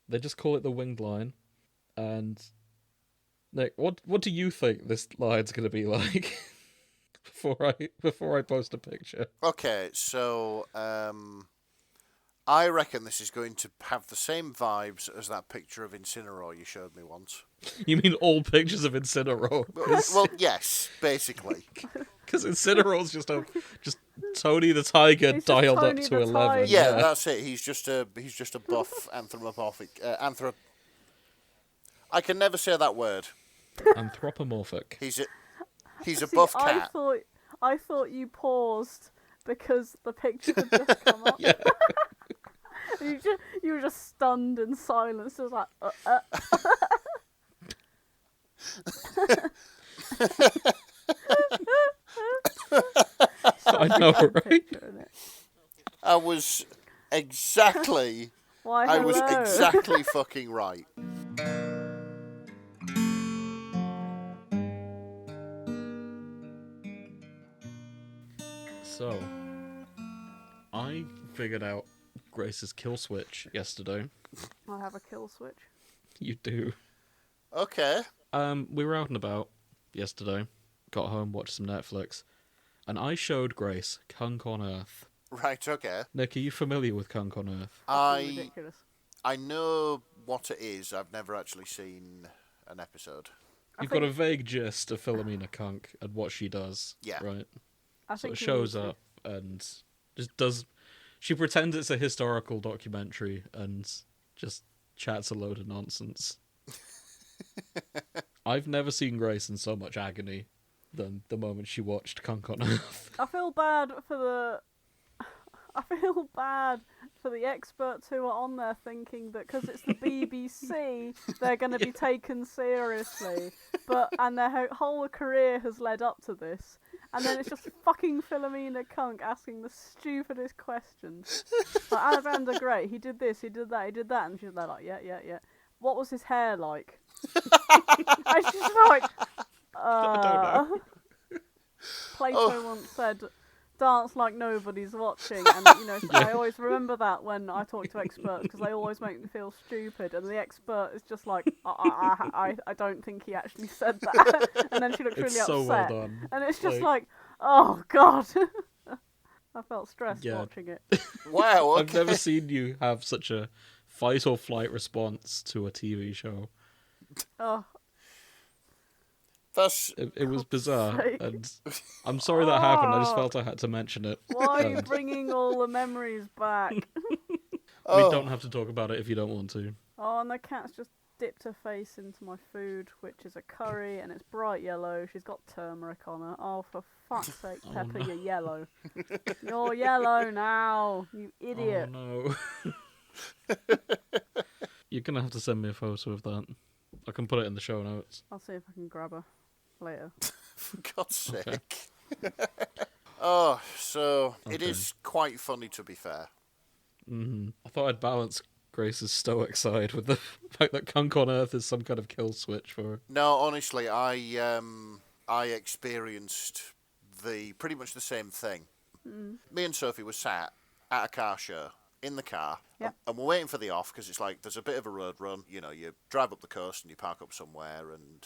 They just call it the winged line. And Nick, what do you think this line's going to be like? before I post a picture. Okay, so I reckon this is going to have the same vibes as that picture of Incineroar you showed me once. You mean all pictures of Incineroar? Well, yes, basically. Because Incineroar's just Tony the Tiger He's just dialed Tony up the to 11. Tiger. Yeah, that's it. He's just a buff anthropomorphic I can never say that word. Anthropomorphic. He's a See, buff cat. I thought you paused because the picture had just come up. Yeah. You were just stunned in silence. It was like, I know, right? I was exactly. Why, I was hello. exactly fucking right. So, I figured out Grace's kill switch yesterday. I have a kill switch. You do. Okay. We were out and about yesterday. Got home, watched some Netflix, and I showed Grace Kunk on Earth. Right. Okay. Nick, are you familiar with Kunk on Earth? Ridiculous. I know what it is. I've never actually seen an episode. You've got a vague gist of Philomena Kunk and what she does. Yeah. Right. I So think it shows up and just does. She pretends it's a historical documentary and just chats a load of nonsense. I've never seen Grace in so much agony than the moment she watched Kunk on Earth. I feel bad for the experts who are on there thinking that because it's the BBC, they're going to be taken seriously. And their whole career has led up to this. And then it's just fucking Philomena Kunk asking the stupidest questions. Like, Alexander Gray, he did this, he did that, he did that. And she's there like, yeah. What was his hair like? And she's like, I don't know. Plato once said, dance like nobody's watching. And, I always remember that when I talk to experts because they always make me feel stupid. And the expert is just like, I don't think he actually said that. And then she looks really It's so upset. well done. And it's just like, oh, God. I felt stressed Yeah. watching it. Wow. Okay. I've never seen you have such a fight or flight response to a TV show. Oh, It was bizarre, sake. and I'm sorry that happened. I just felt I had to mention it. why are you And bringing all the memories back? Oh. we don't have to talk about it if you don't want to. Oh, and the cat's just dipped her face into my food, which is a curry, and it's bright yellow. She's got turmeric on her. Oh, for fuck's sake, Pepper, no. you're yellow. You're yellow now, you idiot. Oh no. You're gonna have to send me a photo of that. I can put it in the show notes. I'll see if I can grab her later. For God's Okay. sake. Oh, so it Okay. is quite funny, to be fair. I thought I'd balance Grace's stoic side with the fact that Kunk on Earth is some kind of kill switch for her. No, honestly, I experienced pretty much the same thing. Me and Sophie were sat at a car show in the car, Yep. and we're waiting for the off because it's like there's a bit of a road run. You drive up the coast and you park up somewhere, and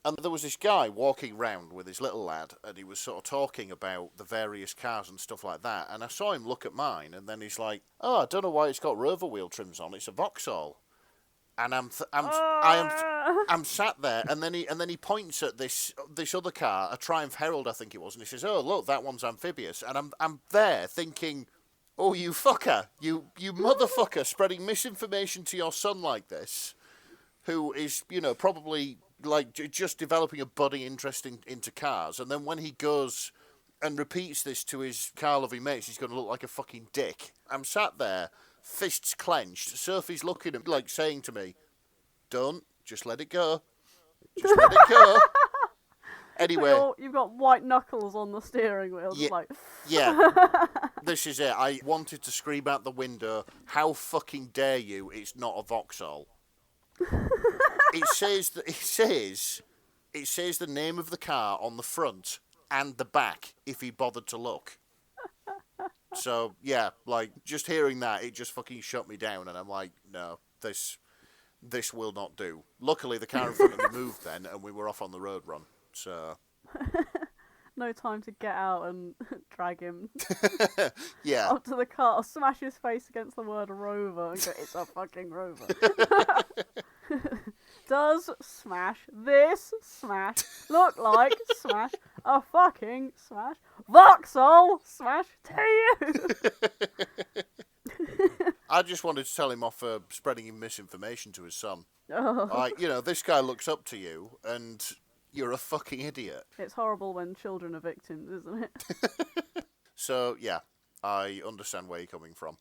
And there was this guy walking round with his little lad, and he was sort of talking about the various cars and stuff like that. And I saw him look at mine, and then he's like, "Oh, I don't know why it's got rover wheel trims on. It's a Vauxhall." And I'm sat there, and then he points at this other car, a Triumph Herald, I think it was, and he says, "Oh, look, that one's amphibious." And I'm there thinking, "Oh, you fucker, you motherfucker, spreading misinformation to your son like this, who is probably like just developing a budding interest into cars, and then when he goes and repeats this to his car-loving mates, he's going to look like a fucking dick." I'm sat there, fists clenched. Sophie's looking at me, like saying to me, "Don't, just let it go. Just let it go." Anyway. You've got white knuckles on the steering wheel. Yeah. Like, Yeah, this is it. I wanted to scream out the window, "How fucking dare you, it's not a Vauxhall." It says the name of the car on the front and the back if he bothered to look. So, yeah, like, just hearing that, it just fucking shut me down, and I'm like, no, this this will not do. Luckily, the car in front of me moved then, and we were off on the road run. So, No time to get out and drag him yeah. up to the car, smash his face against the word rover and go, it's a fucking rover. Does smash this smash look like smash a fucking smash Vauxhall smash to you? I just wanted to tell him off for spreading misinformation to his son. Oh. Like, this guy looks up to you, and you're a fucking idiot. It's horrible when children are victims, isn't it? So, yeah, I understand where you're coming from.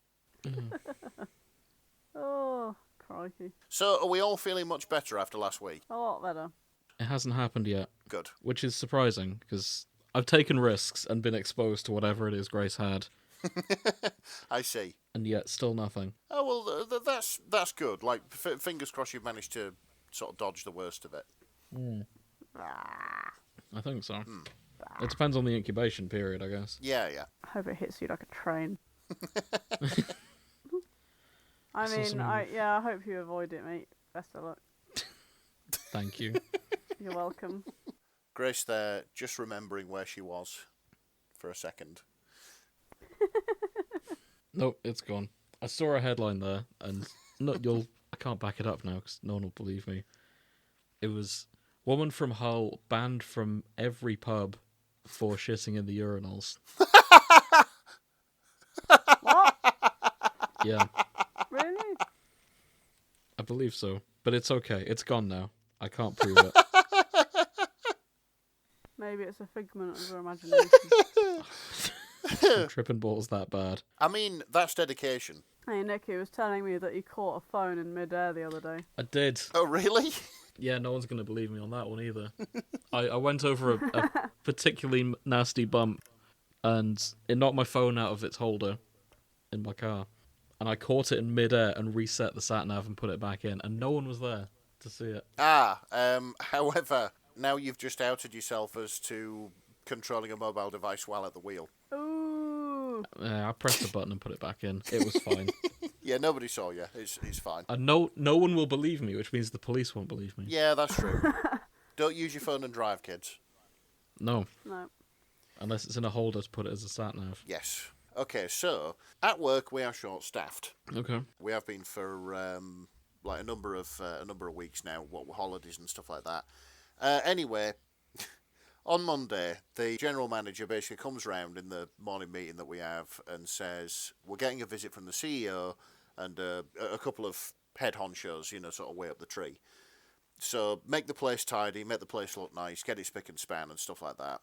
Oh, crikey. So, are we all feeling much better after last week? A lot better. It hasn't happened yet, Good. which is surprising, because I've taken risks and been exposed to whatever it is Grace had, I see. and yet still nothing. Oh, well, that's good. Like, fingers crossed you've managed to sort of dodge the worst of it. I think so. It depends on the incubation period, I guess. Yeah, yeah. I hope it hits you like a train. I saw mean, some- I hope you avoid it, mate. Best of luck. Thank you. You're welcome. Grace there, just remembering where she was for a second. Nope, it's gone. I saw a headline there, and I can't back it up now because no one will believe me. It was woman from Hull banned from every pub for shitting in the urinals. What? Yeah, Really? I believe so. But it's okay. It's gone now. I can't prove it. Maybe it's a figment of her imagination. Tripping balls that bad. I mean, that's dedication. Hey, Nicky was telling me that he caught a phone in midair the other day. I did. Oh, really? Yeah, no one's going to believe me on that one either. I went over a particularly nasty bump, and it knocked my phone out of its holder in my car. And I caught it in midair and reset the sat-nav and put it back in, and no one was there to see it. However, now you've just outed yourself as to controlling a mobile device while at the wheel. Ooh. I pressed the button and put it back in. It was fine. Yeah, nobody saw you. It's fine. And no one will believe me, which means the police won't believe me. Yeah, that's true. Don't use your phone and drive, kids. No, No. unless it's in a holder to put it as a sat-nav. Yes. Okay, so at work we are short-staffed. Okay. We have been for like a number of weeks now. What holidays and stuff like that. Anyway, on Monday, the general manager basically comes round in the morning meeting that we have and says we're getting a visit from the CEO and a couple of head honchos, sort of way up the tree. So make the place tidy, make the place look nice, get it spick and span and stuff like that.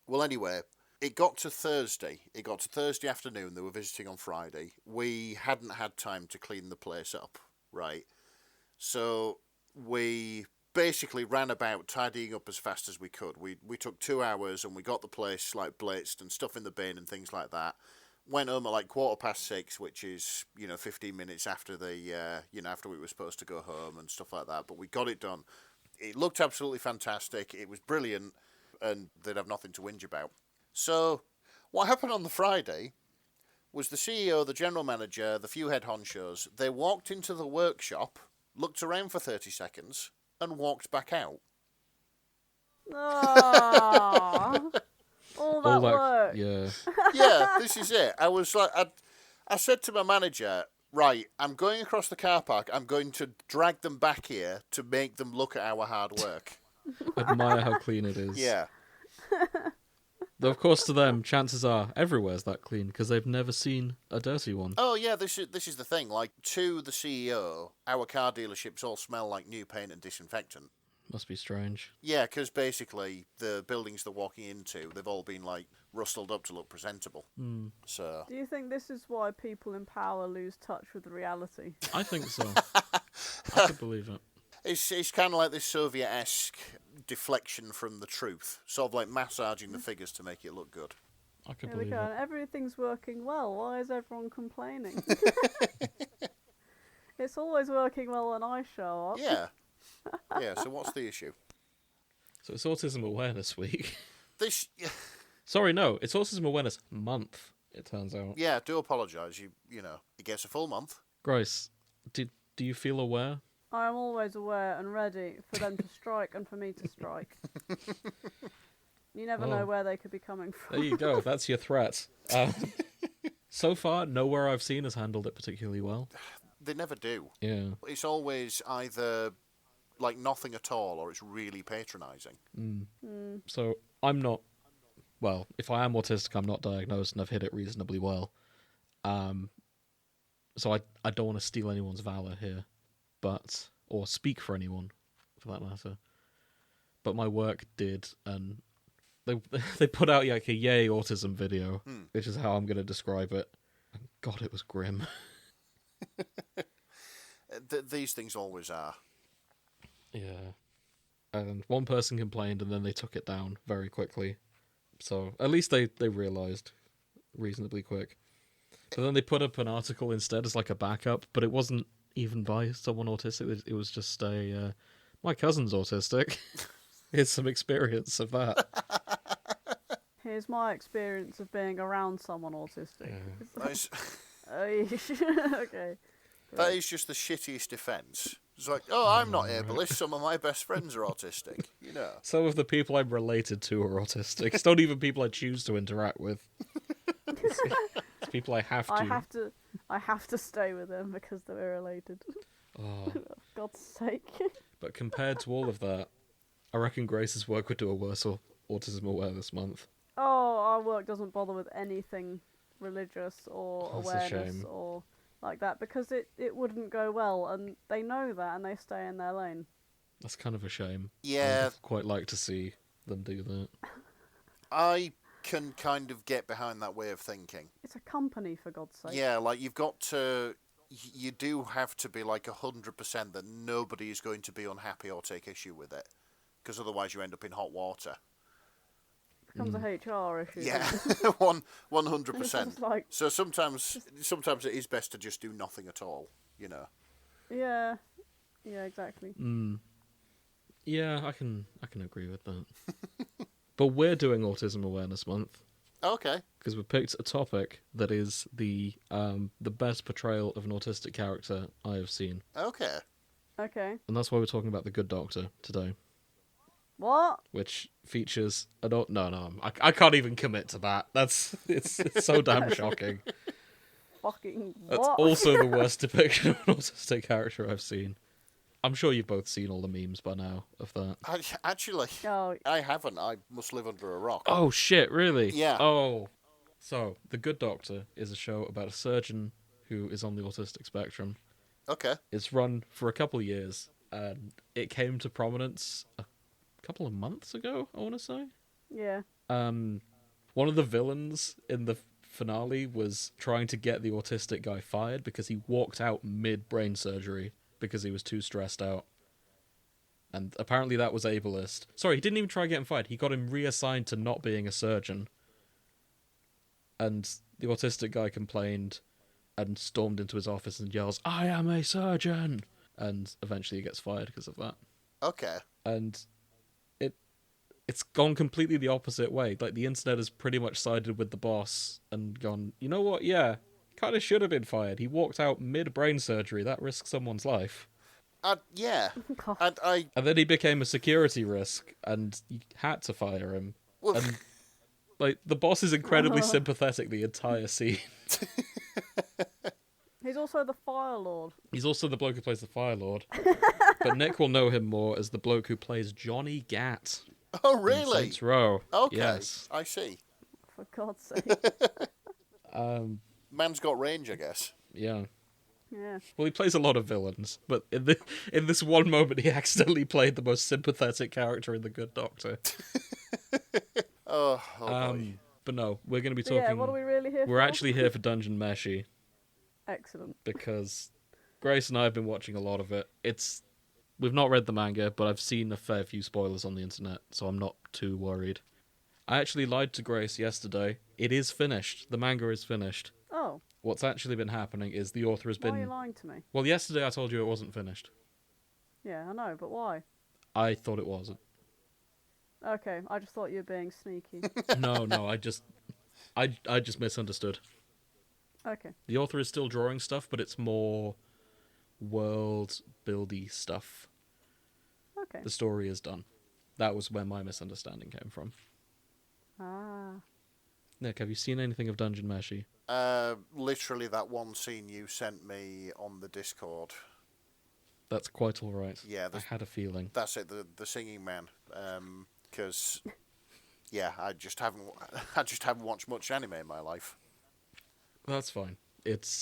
Well, anyway, it got to Thursday. It got to Thursday afternoon. They were visiting on Friday. We hadn't had time to clean the place up, right? So we basically ran about tidying up as fast as we could. We took 2 hours and we got the place like blitzed and stuff in the bin and things like that. Went home at like 6:15, which is 15 minutes after after we were supposed to go home and stuff like that. But we got it done. It looked absolutely fantastic. It was brilliant, and they'd have nothing to whinge about. So what happened on the Friday was the CEO, the general manager, the few head honchos, they walked into the workshop, looked around for 30 seconds, and walked back out. Aww. All that work. Yeah. Yeah, this is it. I was like, I said to my manager, right, I'm going across the car park. I'm going to drag them back here to make them look at our hard work. Admire how clean it is. Yeah. Though, of course, to them, chances are everywhere's that clean because they've never seen a dirty one. Oh, yeah, this is the thing. Like, to the CEO, our car dealerships all smell like new paint and disinfectant. Must be strange. Yeah, because basically the buildings they're walking into, they've all been, like, rustled up to look presentable. So... Do you think this is why people in power lose touch with reality? I think so. I could believe it. It's kind of like this Soviet-esque deflection from the truth, sort of like massaging the figures to make it look good. I could Here we believe go. it. And everything's working well. Why is everyone complaining? It's always working well when I show up. Yeah. Yeah, so what's the issue? So it's Autism Awareness Week. This... Sorry, no. It's Autism Awareness Month, it turns out. Yeah, do apologise. You know, it gets a full month. Grace, do you feel aware? I am always aware and ready for them to strike and for me to strike. You never know where they could be coming from. There you go. That's your threat. So far, nowhere I've seen has handled it particularly well. They never do. Yeah. It's always either like nothing at all, or it's really patronising. So I'm not. Well, if I am autistic, I'm not diagnosed, and I've hit it reasonably well. So I don't want to steal anyone's valor here, or speak for anyone, for that matter. But my work did, and they put out like a yay autism video, which is how I'm going to describe it. And God, it was grim. These things always are. Yeah. And one person complained, and then they took it down very quickly. So at least they realised reasonably quick. But then they put up an article instead as like a backup, but it wasn't even by someone autistic. It was just my cousin's autistic. Here's some experience of that. Here's my experience of being around someone autistic. Okay. That is just the shittiest defence. It's like, oh, I'm not ableist. Some of my best friends are autistic. You know. Some of the people I'm related to are autistic. It's not even people I choose to interact with. It's people I have to. I have to stay with them because they're related. Oh. For God's sake. But compared to all of that, I reckon Grace's work would do a worse autism awareness month. Oh, our work doesn't bother with anything religious or That's a awareness shame. or like that because it wouldn't go well, and they know that and they stay in their lane. That's kind of a shame. Yeah. I'd quite like to see them do that. I can kind of get behind that way of thinking. It's a company, for God's sake. Yeah, like you do have to be like 100% that nobody is going to be unhappy or take issue with it, because otherwise you end up in hot water. It becomes a HR issue. Yeah, 100%. Like, So sometimes it is best to just do nothing at all, you know. yeah, exactly. Yeah, I can agree with that. But we're doing Autism Awareness Month Okay. because we picked a topic that is the best portrayal of an autistic character I have seen, Okay. Okay. and that's why we're talking about The Good Doctor today, What? which features I can't even commit to that. It's so damn shocking. Fucking That's what? also the worst depiction of an autistic character I've seen. I'm sure you've both seen all the memes by now of that. Actually, Oh, I haven't. I must live under a rock. Oh shit, really? Yeah. Oh. So, The Good Doctor is a show about a surgeon who is on the autistic spectrum. Okay. It's run for a couple of years, and it came to prominence a couple of months ago, I want to say. yeah. One of the villains in the finale was trying to get the autistic guy fired because he walked out mid-brain surgery because he was too stressed out. And apparently that was ableist. Sorry, he didn't even try to get him fired. He got him reassigned to not being a surgeon. And the autistic guy complained and stormed into his office and yells, "I am a surgeon!" And eventually he gets fired because of that. Okay. And it's gone completely the opposite way. Like, the internet has pretty much sided with the boss and gone, you know what, yeah, kind of should have been fired. He walked out mid-brain surgery. That risks someone's life. Yeah. God. And And then he became a security risk, and you had to fire him. well, And, like, the boss is incredibly sympathetic the entire scene. He's also the Fire Lord. He's also the bloke who plays the Fire Lord. But Nick will know him more as the bloke who plays Johnny Gat. oh in really? Saints Row. Okay. Yes. I see. For God's sake. Man's got range, I guess. Yeah. Yeah. Well, he plays a lot of villains, but in this one moment, he accidentally played the most sympathetic character in The Good Doctor. Oh boy. But no, we're going to be So, yeah, talking. what are we really here for? We're actually here for Dungeon Meshi Excellent. because Grace and I have been watching a lot of it. We've not read the manga, but I've seen a fair few spoilers on the internet, so I'm not too worried. I actually lied to Grace yesterday. It is finished. The manga is finished. Oh, What's actually been happening is the author has why are you been. lying to me? Well, yesterday I told you it wasn't finished. Yeah, I know, but why? I thought it wasn't. Okay, I just thought you were being sneaky. No, I just misunderstood. Okay. The author is still drawing stuff, but it's more world buildy stuff. Okay. The story is done. That was where my misunderstanding came from. Ah. Nick, have you seen anything of Dungeon Meshi? Literally that one scene you sent me on the Discord. That's quite all right. Yeah, I had a feeling. That's it. The singing man. Because yeah, I just haven't watched much anime in my life. That's fine. It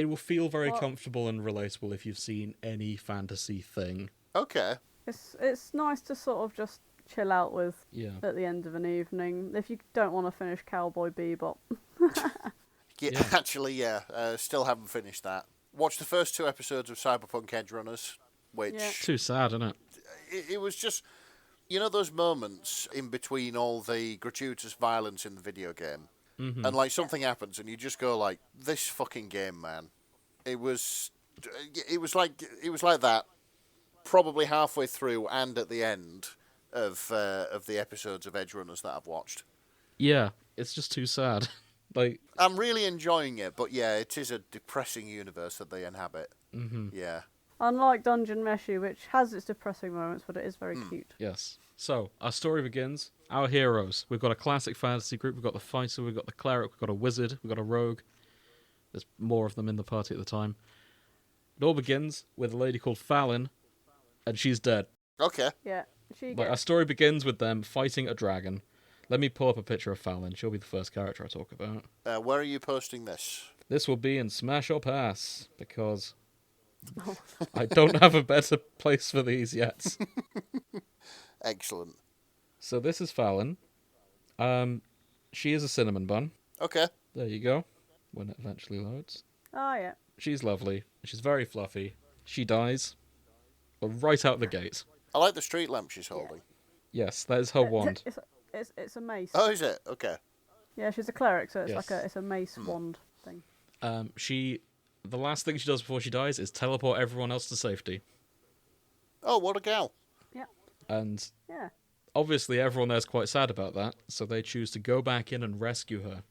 will feel very comfortable and relatable if you've seen any fantasy thing. Okay. It's nice to sort of just chill out with Yeah. at the end of an evening if you don't want to finish Cowboy Bebop. Yeah. Actually, yeah. Still haven't finished that. Watched the first 2 episodes of Cyberpunk Edge Runners, which Too sad, isn't it? it was just, you know, those moments in between all the gratuitous violence in the video game, Mm-hmm. and like something happens, and you just go like, "This fucking game, man." It was like that, probably halfway through and at the end of the episodes of Edge Runners that I've watched. Yeah, it's just too sad. Like, I'm really enjoying it, but yeah, it is a depressing universe that they inhabit. mm-hmm. Yeah. Unlike Dungeon Meshi, which has its depressing moments, but it is very cute. Yes. So, our story begins. Our heroes. We've got a classic fantasy group. We've got the fighter. We've got the cleric. We've got a wizard. We've got a rogue. There's more of them in the party at the time. It all begins with a lady called Fallin, and she's dead. Okay. Yeah, she Like, our story begins with them fighting a dragon. Let me pull up a picture of Fallin. She'll be the first character I talk about. Where are you posting this? This will be in Smash or Pass, because I don't have a better place for these yet. Excellent. So this is Fallin. She is a cinnamon bun. Okay. There you go. When it eventually loads. Oh yeah. She's lovely. She's very fluffy. She dies. Well, right out the gate. I like the street lamp she's holding. Yes, that is her wand. It's a mace. Oh, is it? Okay. Yeah, she's a cleric, so it's Yes. it's a mace wand thing. The last thing she does before she dies is teleport everyone else to safety. Oh, what a gal. Yeah. And Yeah. obviously everyone there's quite sad about that, so they choose to go back in and rescue her.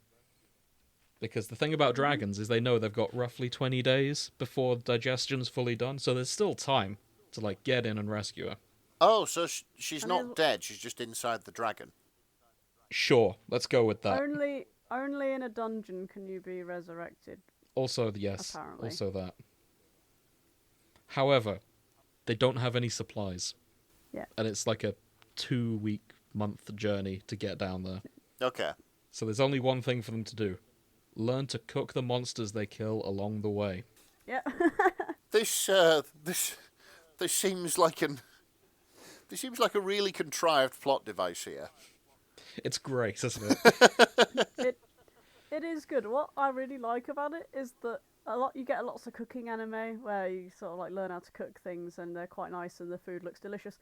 Because the thing about dragons is they know they've got roughly 20 days before digestion's fully done, so there's still time to like get in and rescue her. Oh, so she's And not there's- dead. She's just inside the dragon. Sure, let's go with that. Only in a dungeon can you be resurrected. Also, yes, Apparently. also that. However, they don't have any supplies. Yeah. And it's like a 2-month journey to get down there. Okay. So there's only one thing for them to do. Learn to cook the monsters they kill along the way. Yeah. This seems like a really contrived plot device here. It's great, isn't it? It is good. What I really like about it is that you get lots of cooking anime where you sort of like learn how to cook things and they're quite nice and the food looks delicious.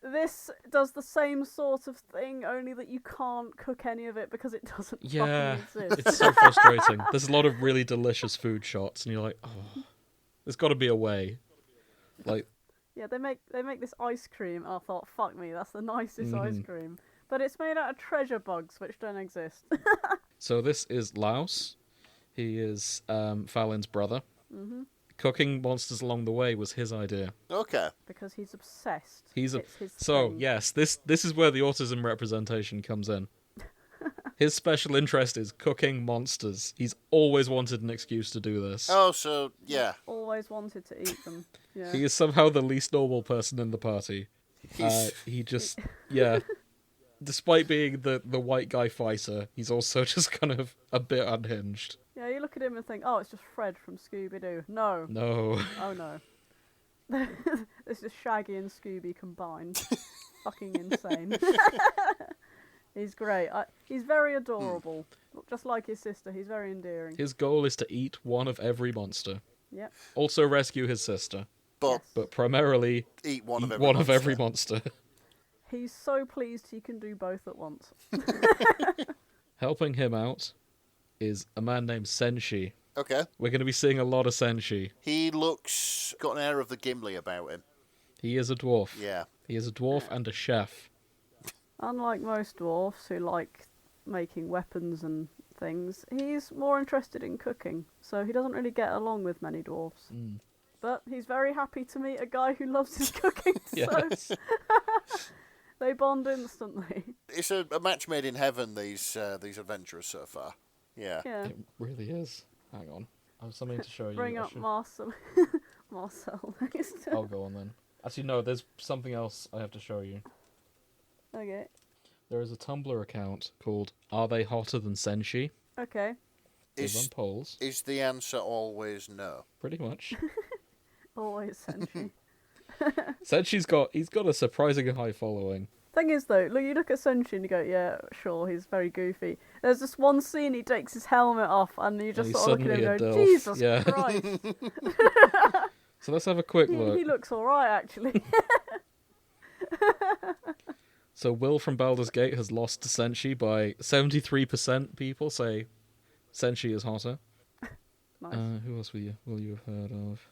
This does the same sort of thing, only that you can't cook any of it because it doesn't Yeah, fucking exist. it's so frustrating. There's a lot of really delicious food shots, and you're like, oh, there's got to be a way. Like, Yeah, they make this ice cream, and I thought, fuck me, that's the nicest ice cream. But it's made out of treasure bugs, which don't exist. so this is Laos. He is Fallin's brother. Mm-hmm. Cooking monsters along the way was his idea. Okay. Because he's obsessed. It's his so thing. yes, this is where the autism representation comes in. His special interest is cooking monsters. He's always wanted an excuse to do this. Oh, so yeah. Always wanted to eat them. Yeah. He is somehow the least normal person in the party. He just despite being the white guy fighter, he's also just kind of a bit unhinged. Yeah, you look at him and think, oh, it's just Fred from Scooby-Doo. No. No. Oh, no. This is Shaggy and Scooby combined. Fucking insane. He's great. He's very adorable. Just like his sister, he's very endearing. His goal is to eat one of every monster. Yep. Also rescue his sister, But but primarily eat one eat of every one of monster. every monster. He's so pleased he can do both at once. Helping him out is a man named Senshi. Okay. We're going to be seeing a lot of Senshi. He got an air of the Gimli about him. He is a dwarf. Yeah. He is a dwarf and a chef. Unlike most dwarfs who like making weapons and things, he's more interested in cooking, so he doesn't really get along with many dwarfs. But he's very happy to meet a guy who loves his cooking, Yes. so they bond instantly. It's a match made in heaven, these adventurers so far. Yeah. Yeah. It really is. Hang on. I have something to show you. Bring I up should- Marcille. Marcel next. I'll go on then. Actually, no, there's something else I have to show you. Okay. There is a Tumblr account called Are They Hotter Than Senshi? Okay. They run Is polls, is the answer always no? pretty much. Always Senshi. Senshi's got a surprisingly high following. Thing is, though, you look at Senshi and you go, yeah, sure, he's very goofy. There's this one scene he takes his helmet off, and you just he's sort of look at him and suddenly go, a dilf. Jesus Yeah. Christ. So let's have a quick look. He looks alright, actually. So Will from Baldur's Gate has lost to Senshi by 73%. People say Senshi is hotter. Nice. Who else will you have heard of?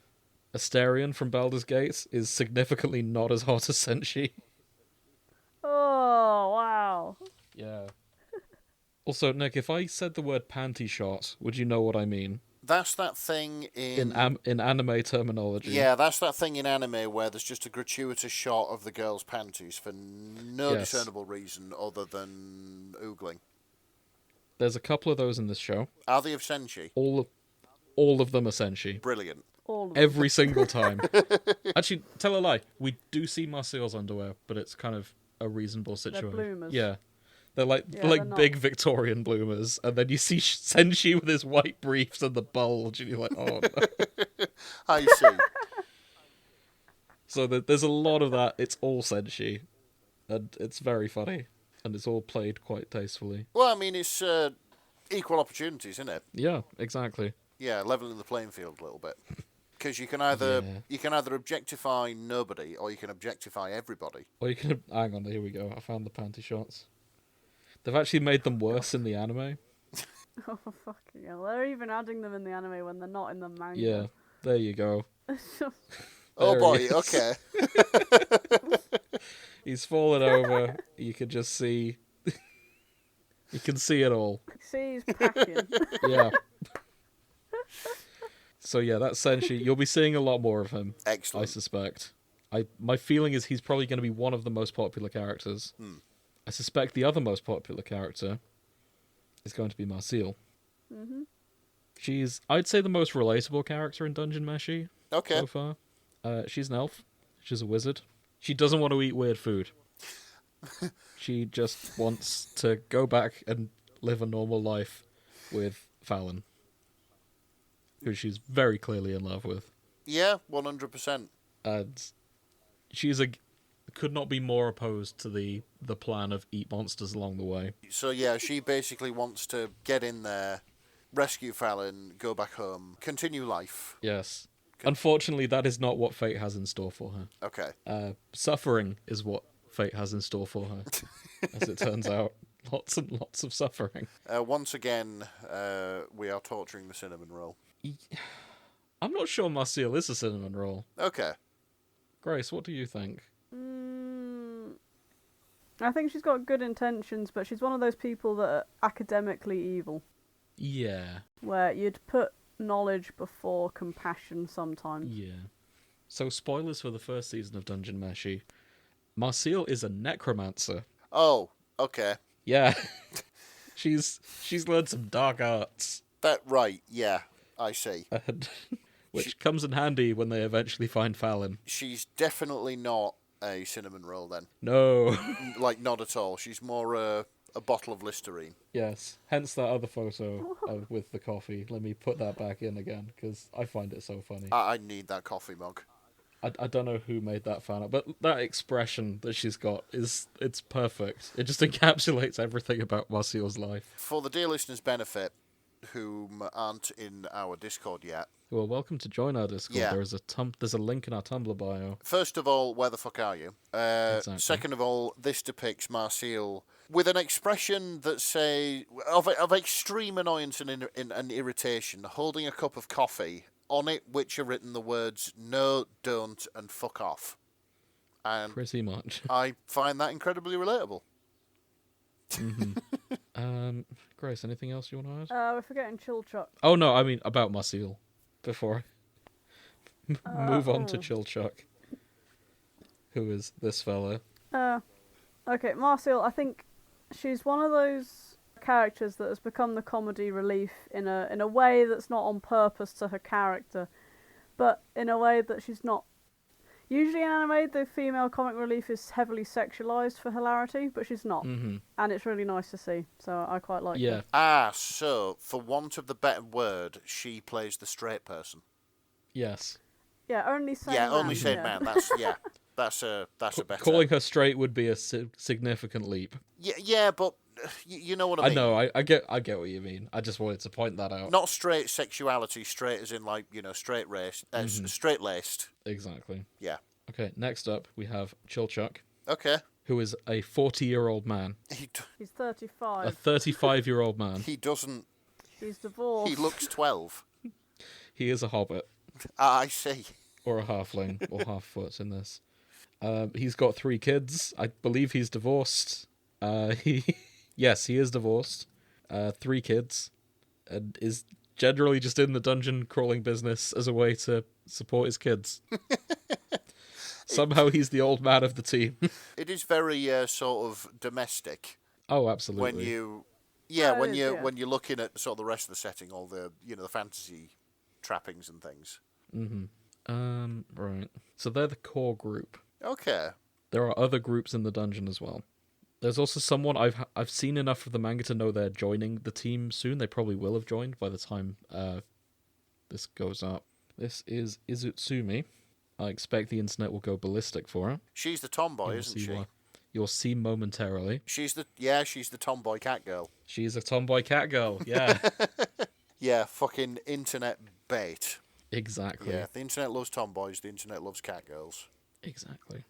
Asterion from Baldur's Gate is significantly not as hot as Senshi. Oh, wow. Yeah. Also, Nick, if I said the word panty shot, would you know what I mean? That's that thing In anime terminology. Yeah, that's that thing in anime where there's just a gratuitous shot of the girl's panties for no Yes. discernible reason other than oogling. There's a couple of those in this show. Are they of Senshi? All of them are Senshi. Brilliant. All of them. Every single time. Actually, tell a lie. We do see Marcille's underwear, but it's kind of a reasonable situation. bloomers. Yeah. They're like Yeah, they're not. big Victorian bloomers, and then you see Senshi with his white briefs and the bulge, and you're like, oh no. I see. So there's a lot of that. It's all Senshi, and it's very funny, and it's all played quite tastefully. Well, I mean, it's equal opportunities, isn't it? Yeah, exactly. Yeah, leveling the playing field a little bit. Because you can either Yeah. objectify nobody or you can objectify everybody. Or you can hang on. Here we go. I found the panty shots. They've actually made them worse in the anime. Oh, fucking hell. They're even adding them in the anime when they're not in the manga. Yeah, there you go. It's just... Oh There boy, he is. okay. He's fallen over. You can just see. You can see it all. See, he's packing. Yeah. So yeah, that's Senshi. You'll be seeing a lot more of him, I Excellent. suspect. My feeling is he's probably going to be one of the most popular characters. I suspect the other most popular character is going to be Marcille. Mm-hmm. She's, I'd say, the most relatable character in Dungeon Meshi Okay. so far. She's an elf. She's a wizard. She doesn't want to eat weird food. She just wants to go back and live a normal life with Fallin, who she's very clearly in love with. Yeah, 100%. And could not be more opposed to the plan of eat monsters along the way. So yeah, she basically wants to get in there, rescue Fallin, go back home, continue life. Yes. Unfortunately, that is not what fate has in store for her. Okay. Suffering is what fate has in store for her, as it turns out. Lots and lots of suffering. Once again, we are torturing the cinnamon roll. I'm not sure Marcille is a cinnamon roll. Okay. Grace, what do you think? I think she's got good intentions, but she's one of those people that are academically evil, Yeah. where you'd put knowledge before compassion sometimes. Yeah. So, spoilers for the first season of Dungeon Meshi. Marcille is a necromancer. Oh, okay. Yeah. she's learned some dark arts. That right, yeah, I see. And, which comes in handy when they eventually find Fallin. She's definitely not a cinnamon roll then. No. Like, not at all. She's more a bottle of Listerine. Yes. Hence that other photo with the coffee. Let me put that back in again, because I find it so funny. I need that coffee mug. I don't know who made that fan art, but that expression that she's got it's perfect. It just encapsulates everything about Marcille's life. For the dear listeners' benefit, whom aren't in our Discord yet, Well, welcome to join our Discord. Yeah. There's a link in our Tumblr bio. first of all, where the fuck are you? Exactly. Second of all, this depicts Marcille with an expression that say of extreme annoyance and irritation, holding a cup of coffee, on it which are written the words "no, don't, and fuck off." And Pretty much. I find that incredibly relatable. Grace, anything else you want to add? We're forgetting Chilchuk. Oh no, I mean about Marcille. Before Move on to Chilchuk, who is this fella. Okay, Marcille, I think she's one of those characters that has become the comedy relief in a way that's not on purpose to her character, but in a way that she's not. Usually in anime, the female comic relief is heavily sexualized for hilarity, but she's not. Mm-hmm. And it's really nice to see, so I quite like Yeah. her. So, for want of the better word, she plays the straight person. Yes. Yeah, only sane Yeah, man. only sane man. That's a better. Calling her straight would be a significant leap. Yeah, but you know what I mean. I know. I get what you mean. I just wanted to point that out. Not straight sexuality, straight as in straight laced. Exactly. Yeah. Okay. Next up, we have Chilchuk, Okay. who is a 40-year-old man, He's 35. a 35-year-old man. He doesn't. He's divorced. He looks 12. He is a hobbit, I see. or a halfling, or half-foot in this. He's got 3 kids. I believe he's divorced. Yes, he is divorced. 3 kids, and is generally just in the dungeon crawling business as a way to support his kids. Somehow he's the old man of the team. It is very sort of domestic. Oh, absolutely. when you're looking at sort of the rest of the setting, all the the fantasy trappings and things. Mm-hmm. Right. So they're the core group. Okay. There are other groups in the dungeon as well. There's also someone I've seen enough of the manga to know they're joining the team soon. They probably will have joined by the time this goes up. This is Izutsumi. I expect the internet will go ballistic for her. She's the tomboy, isn't she? You'll see momentarily. She's the tomboy cat girl. She's a tomboy cat girl. Yeah. Yeah, fucking internet bait. Exactly. Yeah, the internet loves tomboys. The internet loves cat girls. Exactly.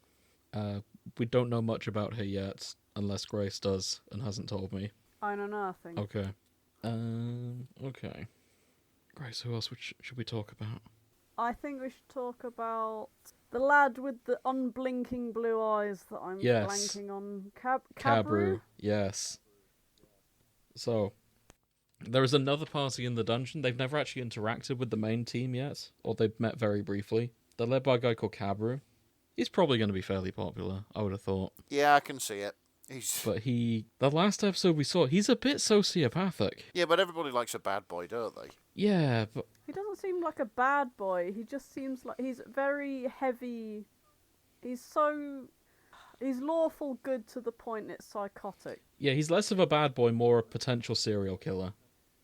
We don't know much about her yet, unless Grace does and hasn't told me. I know nothing. Okay. Okay. Grace, who else should we talk about? I think we should talk about the lad with the unblinking blue eyes that I'm blanking on. Cabru? Yes. So, there is another party in the dungeon. They've never actually interacted with the main team yet, or they've met very briefly. They're led by a guy called Cabru. He's probably going to be fairly popular, I would have thought. Yeah, I can see it. But the last episode we saw, he's a bit sociopathic. Yeah, but everybody likes a bad boy, don't they? Yeah, but... He doesn't seem like a bad boy. He just seems like he's very heavy. He's lawful good to the point it's psychotic. Yeah, he's less of a bad boy, more a potential serial killer.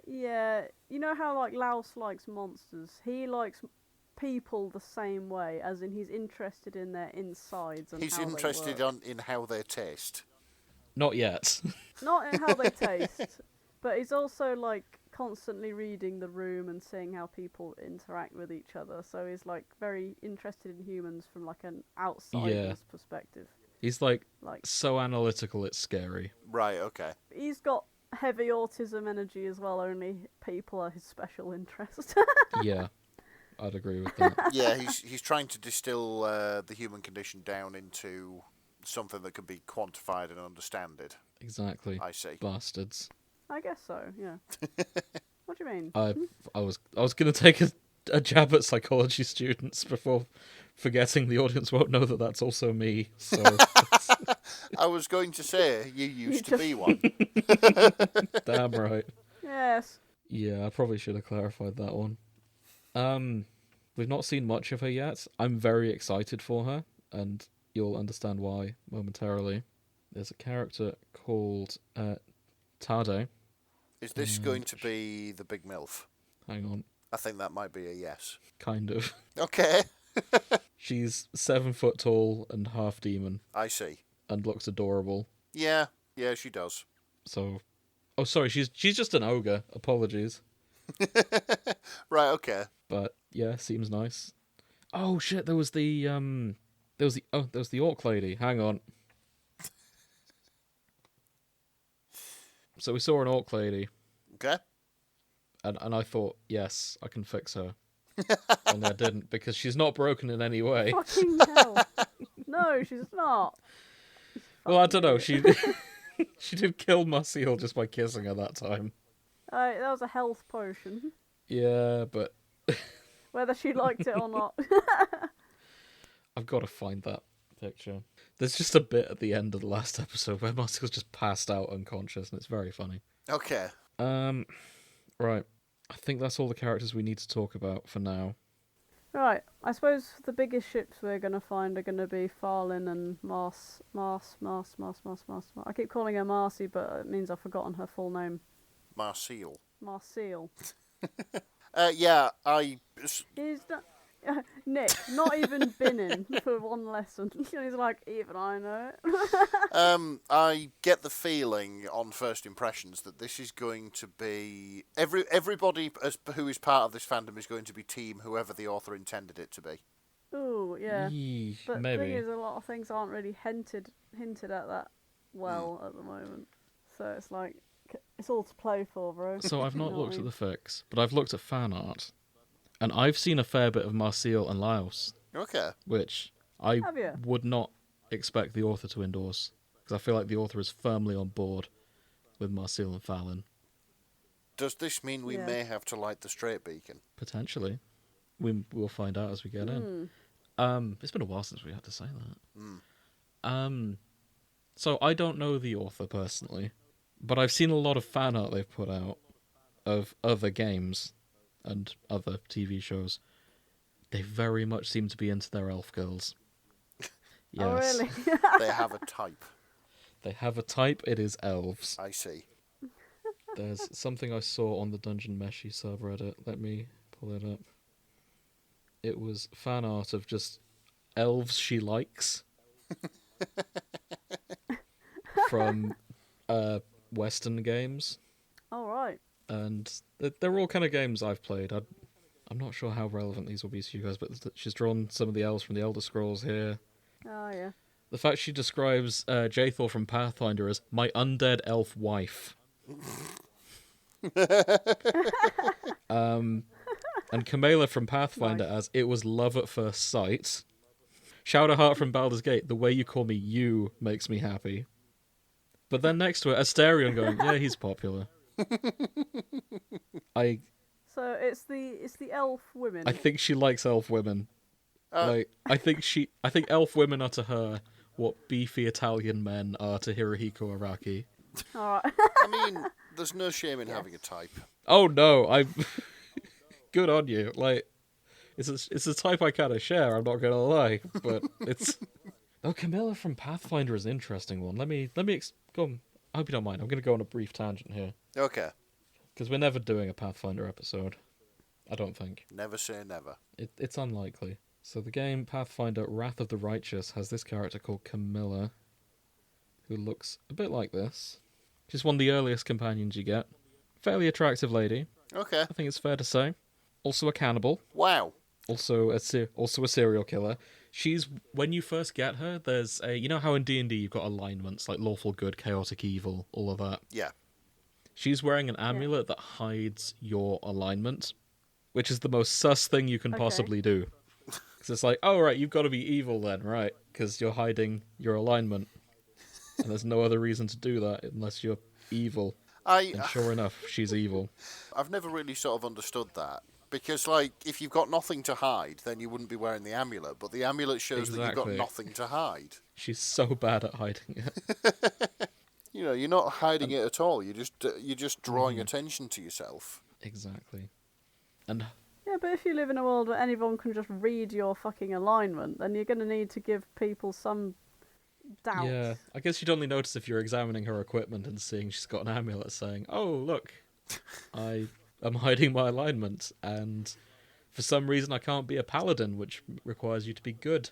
Yeah, you know how like Laos likes monsters? He likes people the same way, as in he's interested in their insides and he's how interested they work. in how they taste. Not yet. Not in how they taste, but he's also like constantly reading the room and seeing how people interact with each other. So he's like very interested in humans from like an outsider's perspective. He's like so analytical it's scary. Right, okay. He's got heavy autism energy as well, only people are his special interest. Yeah, I'd agree with that. Yeah, he's trying to distill the human condition down into something that can be quantified and understood. Exactly. I see. Bastards. I guess so, yeah. What do you mean? I was going to take a jab at psychology students before forgetting the audience won't know that that's also me. So I was going to say, you used to be one. damn right. Yes. Yeah, I probably should have clarified that one. We've not seen much of her yet. I'm very excited for her, and you'll understand why momentarily. There's a character called Tade. Is this going to be the big MILF? Hang on. I think that might be a yes. Kind of. Okay. She's 7 foot tall and half demon. I see. And looks adorable. Yeah, she does. So, oh sorry, she's just an ogre. Apologies. Right, okay. But yeah, seems nice. Oh shit, there was the orc lady. Hang on. So we saw an orc lady. Okay. And I thought, yes, I can fix her. And I didn't, because she's not broken in any way. Fucking hell. No, she's not. Well, I don't know. She she did kill Marcille just by kissing her that time. That was a health potion. Yeah, but whether she liked it or not. I've got to find that picture. There's just a bit at the end of the last episode where Marcille's just passed out unconscious, and it's very funny. Okay. Right. I think that's all the characters we need to talk about for now. Right, I suppose the biggest ships we're going to find are going to be Fallin and I keep calling her Marcy, but it means I've forgotten her full name. Marcille. Marcille. Yeah, He's not... Nick, not even been in for one lesson. And he's like, even I know it. I get the feeling on first impressions that this is going to be everybody who is part of this fandom is going to be team whoever the author intended it to be. Ooh, yeah. But maybe. the thing is, a lot of things aren't really hinted at that well at the moment. So it's like, it's all to play for, bro. So I've not You know looked what I at mean? the fics, but I've looked at fan art, and I've seen a fair bit of Marcille and Laos, Okay. which I Have you? would not expect the author to endorse, because I feel like the author is firmly on board with Marcille and Fallin. Does this mean we Yeah. may have to light the straight beacon? Potentially. We'll find out as we get in. It's been a while since we had to say that. So I don't know the author personally, but I've seen a lot of fan art they've put out of other games and other TV shows. They very much seem to be into their elf girls. Yes. Oh, really? They have a type. They have a type, it is elves. I see. There's something I saw on the Dungeon Meshi subreddit. Let me pull it up. It was fan art of just elves she likes. From Western games. All right. And they're all kind of games I've played. I'm not sure how relevant these will be to you guys, but she's drawn some of the elves from the Elder Scrolls here. Oh, yeah. The fact she describes Jaethor from Pathfinder as my undead elf wife. And Kamela from Pathfinder Nice. as it was love at first sight. Shadowheart from Baldur's Gate, the way you call me you makes me happy. But then next to it, Asterion going, yeah, he's popular. So it's the elf women. I think she likes elf women. I think elf women are to her what beefy Italian men are to Hirohiko Araki. All right. I mean, there's no shame in having a type. Oh no, I'm good on you. Like, it's a type I kind of share. I'm not gonna lie, but it's. Oh, Camilla from Pathfinder is an interesting one. Let me go on. I hope you don't mind. I'm gonna go on a brief tangent here Okay. because we're never doing a Pathfinder episode. I don't think. Never say never. It's unlikely. So the game Pathfinder Wrath of the Righteous has this character called Camilla, who looks a bit like this. She's one of the earliest companions you get. Fairly attractive lady, Okay. I think it's fair to say. Also a cannibal. Wow. Also a serial killer. She's, when you first get her, there's a, you know how in D&D you've got alignments like lawful good, chaotic evil, all of that. Yeah. She's wearing an amulet that hides your alignment, which is the most sus thing you can Okay. possibly do. Because it's like, oh right, you've got to be evil then, right? Because you're hiding your alignment. And there's no other reason to do that unless you're evil. And sure enough, she's evil. I've never really sort of understood that. Because, like, if you've got nothing to hide, then you wouldn't be wearing the amulet. But the amulet shows that you've got Exactly. nothing to hide. She's so bad at hiding it. You know, you're not hiding it at all. You're just drawing attention to yourself. Exactly. And Yeah, but if you live in a world where anyone can just read your fucking alignment, then you're going to need to give people some doubt. yeah, I guess you'd only notice if you're examining her equipment and seeing she's got an amulet saying, oh, look, I am hiding my alignment, and for some reason I can't be a paladin, which requires you to be good.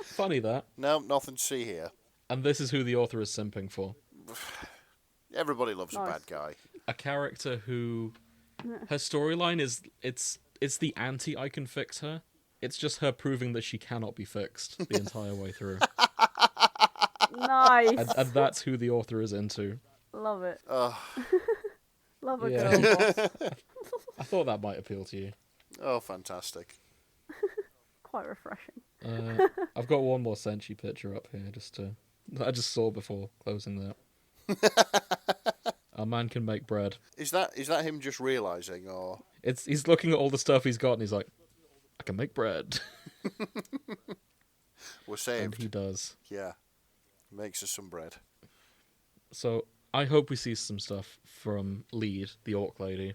Funny that. No, nothing to see here. And this is who the author is simping for. Everybody loves a Nice. bad guy. A character who... Her storyline is... It's the anti-I can fix her. It's just her proving that she cannot be fixed the entire way through. Nice. And that's who the author is into. Love it. Ugh. Love a Yeah. girl boss. I thought that might appeal to you. Oh, fantastic. Quite refreshing. I've got one more Senshi picture up here, that I just saw before closing that. A man can make bread. Is that him just realising, or He's looking at all the stuff he's got and he's like, I can make bread. we're saved? And he does. Yeah, makes us some bread. So I hope we see some stuff from Lead, the orc lady.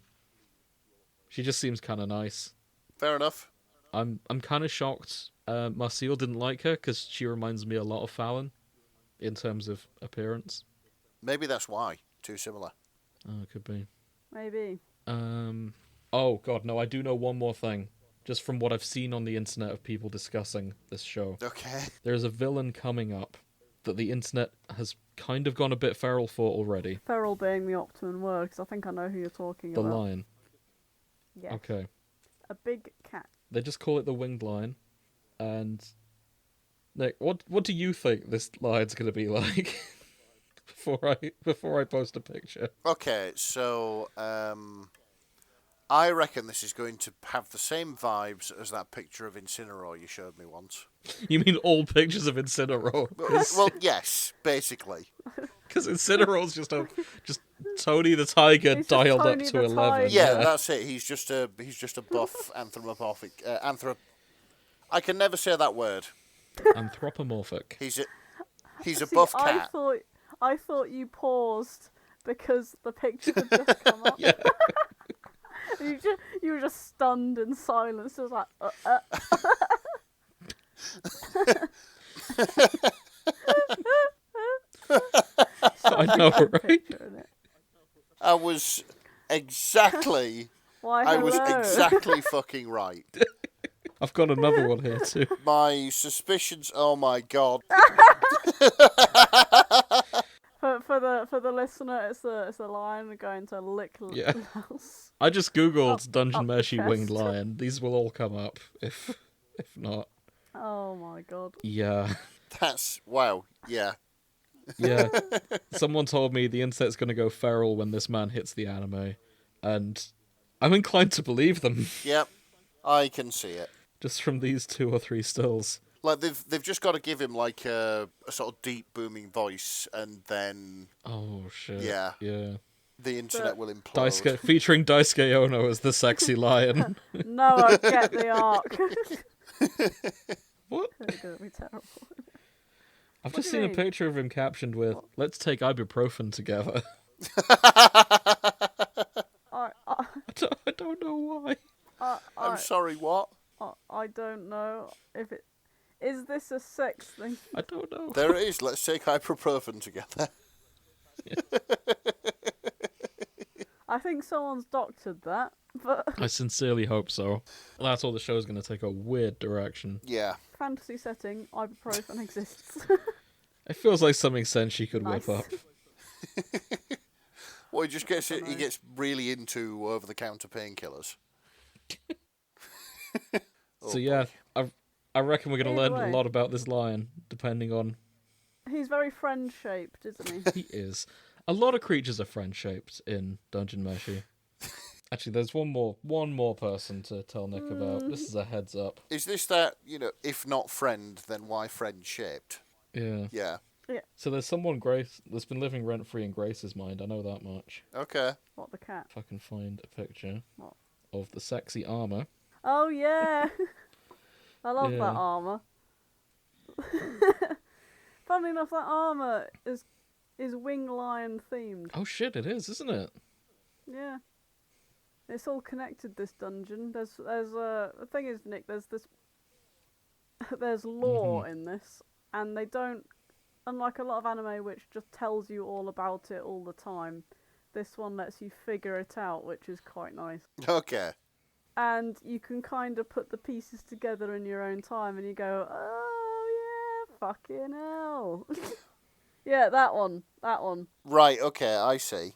She just seems kind of nice. Fair enough. I'm kind of shocked Marcille didn't like her, because she reminds me a lot of Fallin in terms of appearance. Maybe that's why. Too similar. Oh, it could be. Maybe. Oh, God, no, I do know one more thing. Just from what I've seen on the internet of people discussing this show. Okay. There's a villain coming up that the internet has kind of gone a bit feral for already. Feral being the optimum word, because I think I know who you're talking The about. lion. Yes. Okay. A big cat. They just call it the winged lion. And Nick, what do you think this lion's going to be like? before I post a picture. Okay, so I reckon this is going to have the same vibes as that picture of Incineroar you showed me once. You mean all pictures of Incineroar? Well, yes, basically. Because Incineroar's just Tony the Tiger He's just dialed Tony up to the 11. Tiger. Yeah, that's it. He's just a buff anthropomorphic. I can never say that word. Anthropomorphic. He's a See, buff cat. I thought you paused because the picture had just come up. Yeah. You were just stunned in silence. It was like, I know, right? picture in it. I was exactly. Why, I was hello. exactly fucking right. I've got another one here too. My suspicions. Oh my god. For the listener, it's the lion going to lick Yeah. Lels. I just googled Dungeon up the Meshi winged chest. lion. These will all come up if not. Oh my god. Yeah. That's wow. Yeah. Yeah. Someone told me the internet's going to go feral when this man hits the anime, and I'm inclined to believe them Yep. I can see it. just from these 2 or 3 stills. Like they've just got to give him like a sort of deep booming voice, and then Oh shit. Yeah. Yeah. the internet will implode. Daisuke, featuring Daisuke Ono as the sexy lion. No, I get the arc. What? It's gonna be terrible. I've What just do you seen a mean? picture of him captioned with, "Let's take ibuprofen together." I I don't know why. I'm sorry. What? I don't know if it is this a sex thing. I don't know. There it is. Let's take ibuprofen together. I think someone's doctored that, but I sincerely hope so. That's all the show's going to take a weird direction. Yeah. fantasy setting, ibuprofen exists. It feels like something Senshi could Nice. whip up. Well, he just gets it. He gets really into over-the-counter painkillers. Oh, So yeah, boy. I reckon we're going to Either learn way. a lot about this lion, depending on He's very friend-shaped, isn't he? he is. A lot of creatures are friend-shaped in Dungeon Meshi. Actually, there's one more person to tell Nick about. This is a heads up. Is this that, if not friend, then why friend-shaped? Yeah. Yeah. So there's someone that's been living rent-free in Grace's mind. I know that much. Okay. What, the cat? If I can find a picture What? of the sexy armor. Oh yeah, I love Yeah. that armor. Funnily enough, that armor is wing lion themed. Oh shit, it is, isn't it? Yeah, it's all connected. This dungeon. There's the thing is, Nick. There's lore in this, and they don't. Unlike a lot of anime, which just tells you all about it all the time, this one lets you figure it out, which is quite nice. Okay. And you can kind of put the pieces together in your own time, and you go, oh yeah, fucking hell. Yeah, that one. Right. Okay. I see.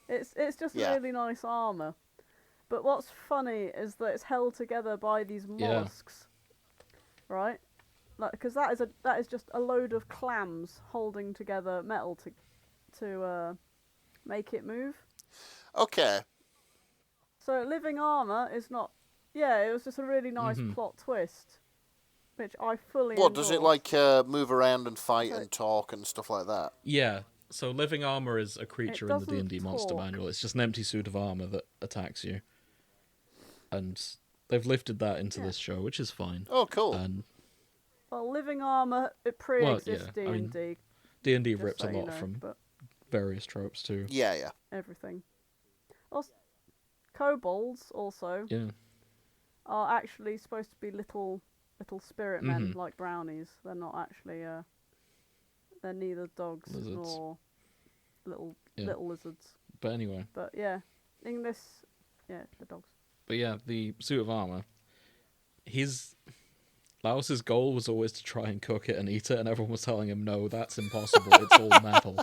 It's just Yeah. really nice armor. But what's funny is that it's held together by these Yeah. mollusks, right? Because that is just a load of clams holding together metal to make it move. Okay. So living armor is not. Yeah, it was just a really nice plot twist, which I fully. What does it endorsed. like? Move around and fight So- and talk and stuff like that. Yeah. So living armor is a creature in the doesn't D&D monster talk. manual. It's just an empty suit of armor that attacks you. And they've lifted that into this show, which is fine. Oh, cool. And Well, living armor, it pre-exists yeah, I mean, D&D. D&D just rips so a you lot know, from but various tropes too. Yeah. everything. Also, kobolds also Yeah. are actually supposed to be little spirit men, Mhm. like brownies. They're not actually. They're neither dogs Lizards. nor little Yeah. lizards. But anyway. But yeah, English. Yeah, the dogs. But yeah, the suit of armor. Laos's goal was always to try and cook it and eat it, and everyone was telling him, no, that's impossible, it's all metal.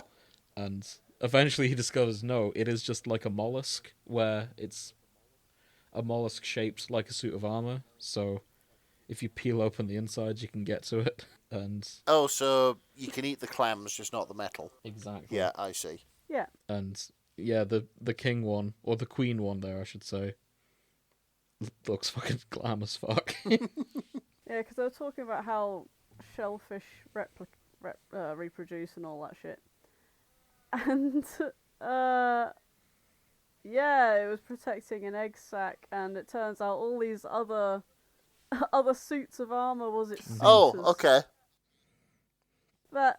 And eventually he discovers, no, it is just like a mollusk, where it's a mollusk shaped like a suit of armor, so if you peel open the inside, you can get to it, and... Oh, so you can eat the clams, just not the metal. Exactly. Yeah, I see. Yeah. And, yeah, the king one, or the queen one there, I should say, looks fucking glam as fuck. Yeah, because they were talking about how shellfish reproduce and all that shit. And, yeah, it was protecting an egg sac, and it turns out all these other suits of armor was its suitors. Oh, okay. That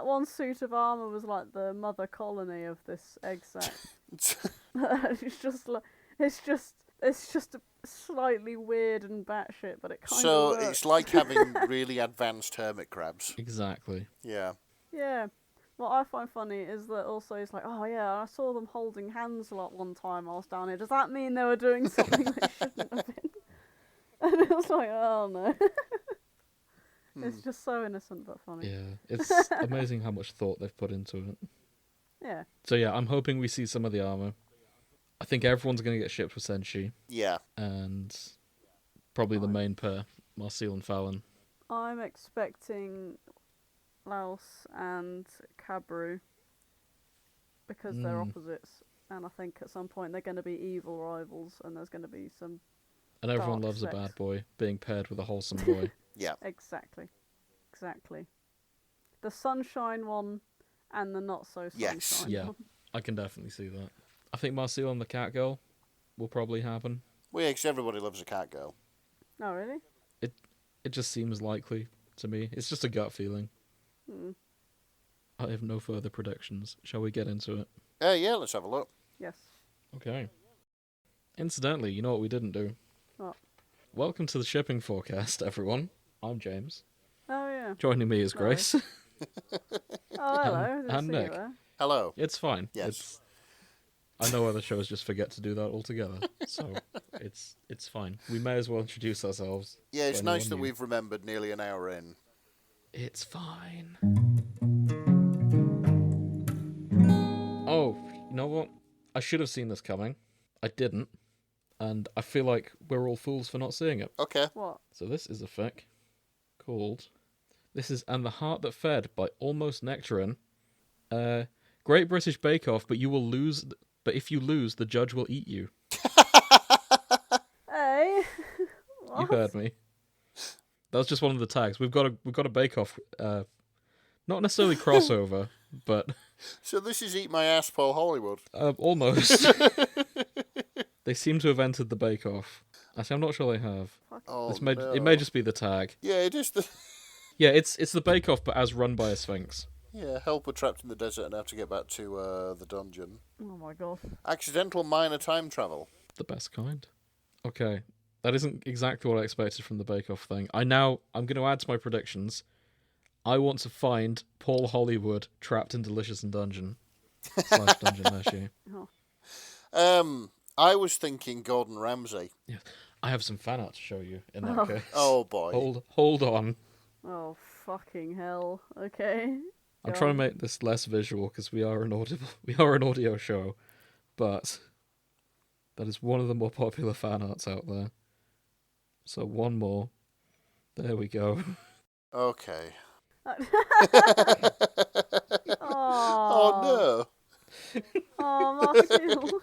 one suit of armor was like the mother colony of this egg sac. it's just slightly weird and batshit, but it kind of So works. it's like having really advanced hermit crabs. Exactly. Yeah. Yeah. What I find funny is that also it's like, oh yeah, I saw them holding hands a lot one time I was down here. Does that mean they were doing something they shouldn't have been? And it was like, oh no. It's just so innocent but funny. Yeah, it's amazing how much thought they've put into it. Yeah. So yeah, I'm hoping we see some of the armor. I think everyone's going to get shipped with Senshi, Yeah. and probably the main pair, Marcille and Fallin. I'm expecting Laos and Cabru because they're opposites, and I think at some point they're going to be evil rivals, and there's going to be some... And everyone Dark loves sex. a bad boy being paired with a wholesome boy. Yeah. Exactly. The sunshine one and the not so sunshine Yes. Yeah. one. I can definitely see that. I think Marcille and the cat girl will probably happen. Well, yeah, 'cause everybody loves a cat girl. Oh, really? It just seems likely to me. It's just a gut feeling. I have no further predictions. Shall we get into it? Yeah, let's have a look. Yes. Okay. Incidentally, you know what we didn't do? What? Welcome to the shipping forecast, everyone. I'm James. Oh, yeah. Joining me is Hello. Grace. Oh, hello. Didn't and see Nick. you there. Hello. It's fine. Yes. I know other shows just forget to do that altogether, so it's fine. We may as well introduce ourselves. Yeah, it's to nice anyone that new. we've remembered nearly an hour in. It's fine. Oh, you know what? I should have seen this coming. I didn't, and I feel like we're all fools for not seeing it. Okay. What? So this is a fic called... This is And the Heart That Fed by Almost Nectarine. Great British Bake Off, but you will lose... But if you lose, the judge will eat you. Hey. You heard me. That was just one of the tags. We've got a Bake Off, not necessarily crossover, but So this is Eat My Ass, Paul Hollywood. almost. They seem to have entered the Bake Off. Actually, I'm not sure they have. Oh, It may no. just be the tag. Yeah, it is the... Yeah, it's the Bake Off, but as run by a Sphinx. Yeah, helper trapped in the desert and have to get back to the dungeon. Oh, my God. Accidental minor time travel. The best kind. Okay, that isn't exactly what I expected from the Bake Off thing. I'm going to add to my predictions. I want to find Paul Hollywood trapped in Delicious and Dungeon / Dungeon Meshi. I was thinking Gordon Ramsay. Yeah, I have some fan art to show you in that case. Oh, boy. Hold on. Oh, fucking hell. Okay. I'm Go trying on. to make this less visual because we are an audio show, but that is one of the more popular fan arts out there. So one more. There we go. Okay. Oh, Oh, oh, Marcille.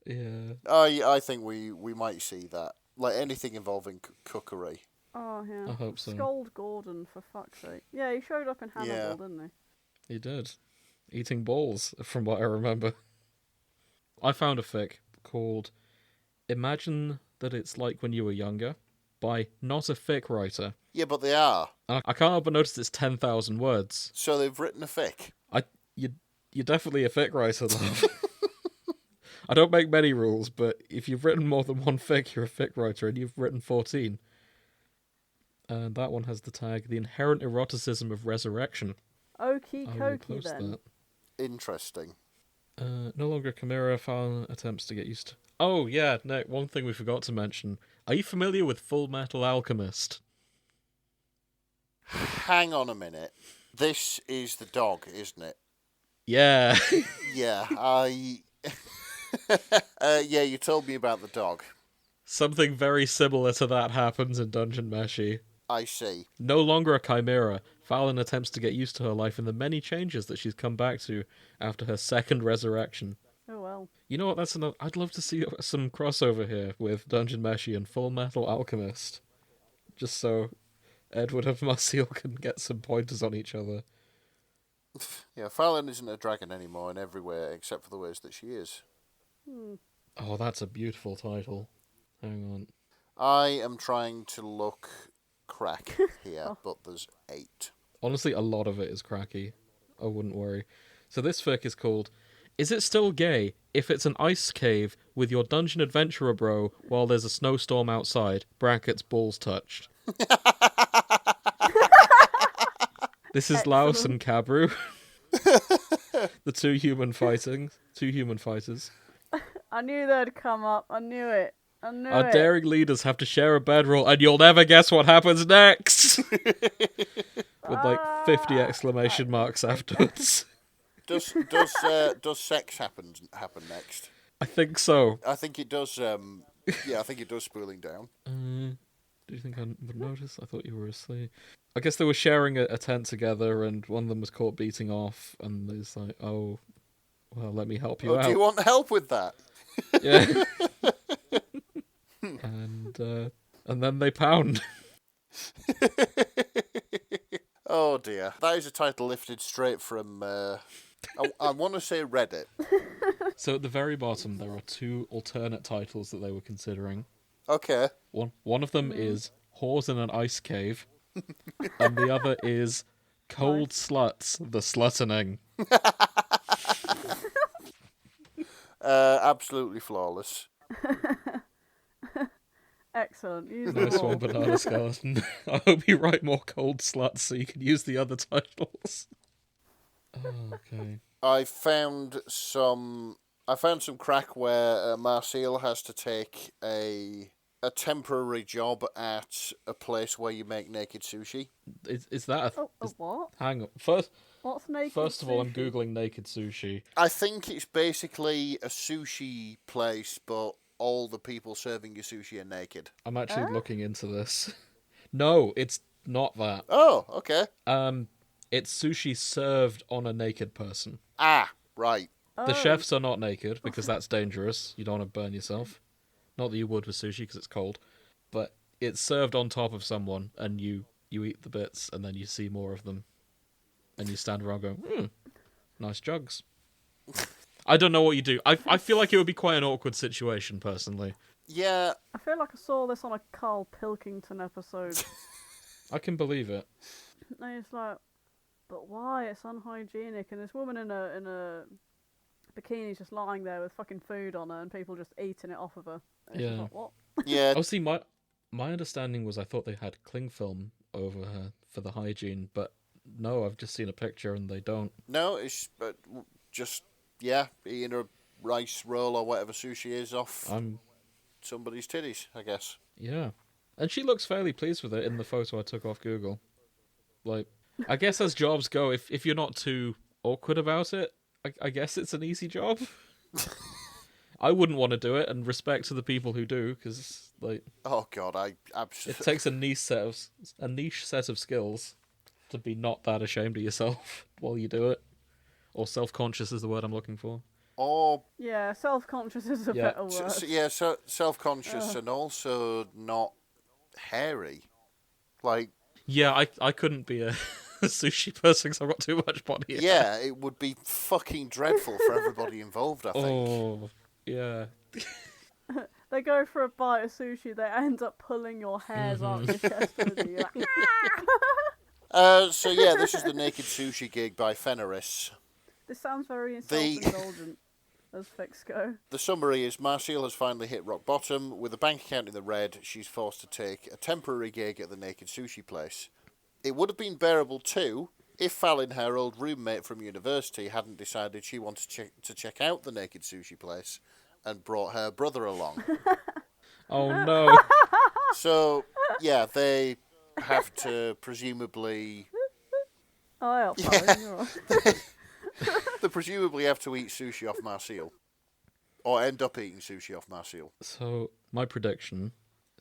Yeah. no. I think we might see that. Like anything involving cookery. Oh, yeah. I hope so. Scold Gordon, for fuck's sake. Yeah, he showed up in Hannibal, Yeah. didn't he? He did. Eating balls, from what I remember. I found a fic called Imagine That It's Like When You Were Younger by not a fic writer. Yeah, but they are. And I can't help but notice it's 10,000 words. So they've written a fic. You're definitely a fic writer, though. I don't make many rules, but if you've written more than one fic, you're a fic writer, and you've written 14. And that one has the tag, The Inherent Eroticism of Resurrection. Okie I will dokie post then. that. Interesting. No longer a chimera, Fallin attempts to get used to... Oh, yeah, no, one thing we forgot to mention. Are you familiar with Full Metal Alchemist? Hang on a minute. This is the dog, isn't it? Yeah. Yeah, yeah, you told me about the dog. Something very similar to that happens in Dungeon Meshi. I see. No longer a chimera, Fallin attempts to get used to her life and the many changes that she's come back to after her second resurrection. Oh well. You know what, that's another... I'd love to see some crossover here with Dungeon Meshi and Full Metal Alchemist. Just so Edward and Marcille can get some pointers on each other. Yeah, Fallin isn't a dragon anymore in every way except for the ways that she is. Oh, that's a beautiful title. Hang on. I am trying to look crack here, but there's 8. Honestly, a lot of it is cracky. I wouldn't worry. So this fic is called Is It Still Gay If It's an Ice Cave with Your Dungeon Adventurer Bro While There's a Snowstorm Outside, brackets balls touched. This is Laos and Cabru. The two human fighters. I knew they'd come up. I knew it. Our daring leaders have to share a bedroll, and you'll never guess what happens next! With like 50 exclamation marks afterwards. Does sex happen next? I think so. I think it does. Yeah, I think it does spooling down. Do you think I would notice? I thought you were asleep. I guess they were sharing a tent together, and one of them was caught beating off, and he's like, "Oh, well, let me help you out." Do you want help with that? Yeah. And then they pound. Oh dear, that is a title lifted straight from. I want to say Reddit. So at the very bottom, there are 2 alternate titles that they were considering. Okay. One of them is Whores in an Ice Cave, and the other is Cold Sluts, the Sluttening. Absolutely flawless. Excellent. Use Nice them all. one, Banana Skeleton. I hope you write more Cold Sluts so you can use the other titles. Oh, okay. I found some crack where Marcille has to take a temporary job at a place where you make naked sushi. Is that A what? Hang on. First What's naked of all, I'm sushi? googling naked sushi. I think it's basically a sushi place, but all the people serving you sushi are naked. I'm actually looking into this. No, it's not that. Oh, okay. It's sushi served on a naked person. Ah, right. The chefs are not naked because that's dangerous. You don't want to burn yourself. Not that you would with sushi because it's cold. But it's served on top of someone, and you eat the bits, and then you see more of them. And you stand around going, nice jugs. I don't know what you do. I feel like it would be quite an awkward situation, personally. Yeah. I feel like I saw this on a Carl Pilkington episode. I can believe it. And it's like, but why? It's unhygienic. And this woman in a bikini's just lying there with fucking food on her, and people just eating it off of her. And it's just like, what? Yeah. Oh, see, my understanding was I thought they had cling film over her for the hygiene, but no, I've just seen a picture and they don't. No, it's just, eating a rice roll or whatever sushi is off somebody's titties, I guess. Yeah. And she looks fairly pleased with it in the photo I took off Google. Like, I guess as jobs go, if you're not too awkward about it, I guess it's an easy job. I wouldn't want to do it, and respect to the people who do, because, like... Oh, God, I absolutely... It takes a niche set of skills to be not that ashamed of yourself while you do it. Or self-conscious is the word I'm looking for. Or... Yeah, self-conscious is a better word. So self-conscious and also not hairy. Like... Yeah, I couldn't be a sushi person because I've got too much body hair. Yeah, it would be fucking dreadful for everybody involved, I think. Oh, yeah. They go for a bite of sushi, they end up pulling your hairs out your chest with you. Like, So yeah, this is the Naked Sushi gig by Fenris. this sounds very self-indulgent, as fics go. The summary is Marcille has finally hit rock bottom. With a bank account in the red, she's forced to take a temporary gig at the Naked Sushi place. It would have been bearable too if Fallin, her old roommate from university, hadn't decided she wanted to check out the Naked Sushi place and brought her brother along. Oh no. So, yeah, they have to presumably... Oh, help, Fallin, you're right. They presumably have to eat sushi off Marcille. Or end up eating sushi off Marcille. So, my prediction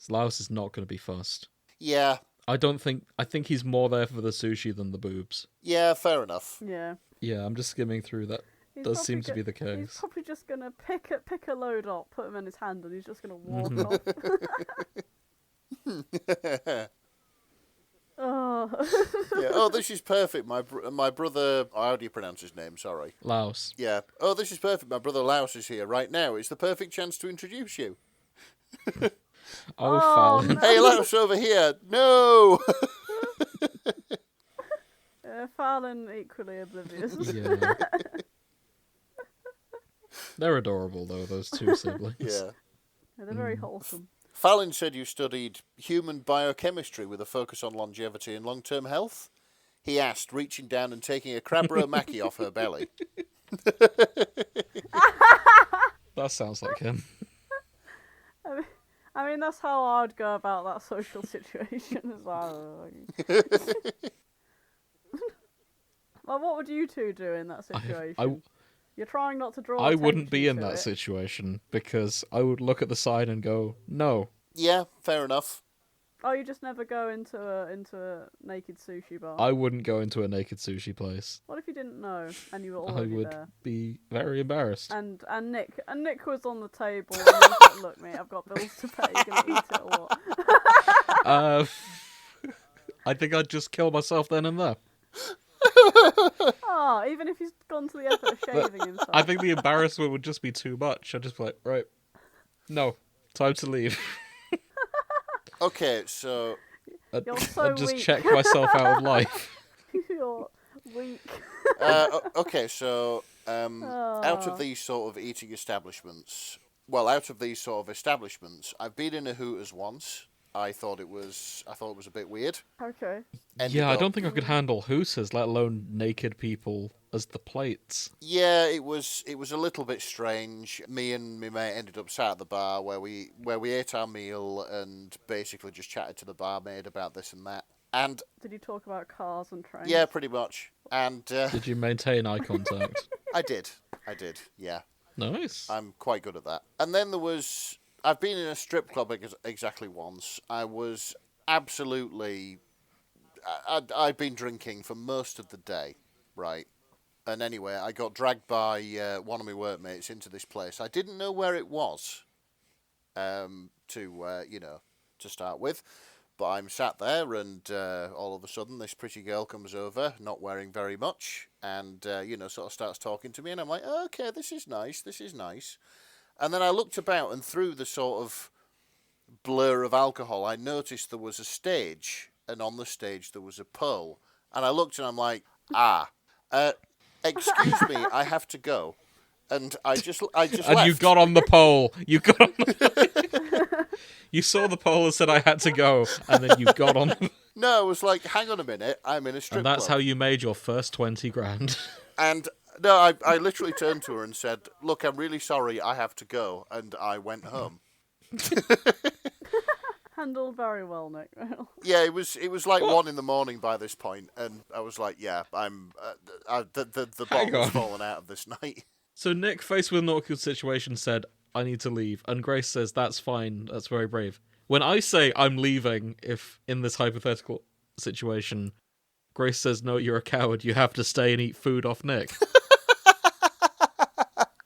is Laos is not going to be fussed. Yeah, I think he's more there for the sushi than the boobs. yeah, fair enough. Yeah. Yeah, I'm just skimming through that. He's Does probably seem to be the He's case. probably just gonna pick a load up, put him in his hand, and he's just gonna walk off. Oh. Yeah. Oh, this is perfect. My brother... How do you pronounce his name? Sorry. Laos. Yeah. Oh, this is perfect. My brother Laos is here right now. It's the perfect chance to introduce you. Oh, Oh, Fallin. no. Hey, Laos, over here. No! Fallin equally oblivious. Yeah. They're adorable, though, those two siblings. Yeah. Yeah, they're very wholesome. Fallin said you studied human biochemistry with a focus on longevity and long-term health. He asked, reaching down and taking a crab roe maki off her belly. That sounds like him. I mean, that's how I'd go about that social situation as well. Well, what would you two do in that situation? You're trying not to draw I wouldn't be in attention to that it. situation because I would look at the sign and go, no. Yeah, fair enough. Oh, you just never go into a naked sushi bar. I wouldn't go into a naked sushi place. What if you didn't know and you were I already would there? be very embarrassed. And Nick was on the table. And he was like, look, mate, I've got bills to pay. You gonna eat it or what? I think I'd just kill myself then and there. Oh, even if he's gone to the effort of shaving himself. I think the embarrassment would just be too much. I'd just be like, right, no, time to leave. Okay, so... You're so I'd just weak. check myself out of life. You're weak. Okay, so... out of these sort of eating establishments... Well, out of these sort of establishments, I've been in a Hooters once. I thought it was a bit weird. Okay. Yeah, I don't think I could handle Hooters, let alone naked people as the plates. Yeah, it was a little bit strange. Me and my mate ended up sat at the bar where we ate our meal and basically just chatted to the barmaid about this and that. And Did you talk about cars and trains? yeah, pretty much. And Did you maintain eye contact? I did, yeah. Nice. I'm quite good at that. And then I've been in a strip club exactly once. I was absolutely... I'd been drinking for most of the day, right? And anyway, I got dragged by one of my workmates into this place. I didn't know where it was, to start with. But I'm sat there, and all of a sudden, this pretty girl comes over, not wearing very much, and sort of starts talking to me, and I'm like, oh, okay, this is nice. And then I looked about, and through the sort of blur of alcohol, I noticed there was a stage, and on the stage there was a pole, and I looked, and I'm like, excuse me, I have to go. And I just And left. you got on the pole. You saw the pole and said I had to go, and then you got on. No, I was like, hang on a minute, I'm in a strip And that's club. how you made your first 20 grand. And no, I literally turned to her and said, look, I'm really sorry, I have to go. And I went home. Handled very well, Nick. Yeah, it was like 1 a.m. by this point, and I was like, yeah, the Hang bottle's on. fallen out of this night. So Nick, faced with an awkward situation, said, I need to leave. And Grace says, that's fine, that's very brave. When I say I'm leaving, if in this hypothetical situation, Grace says, no, you're a coward, you have to stay and eat food off Nick.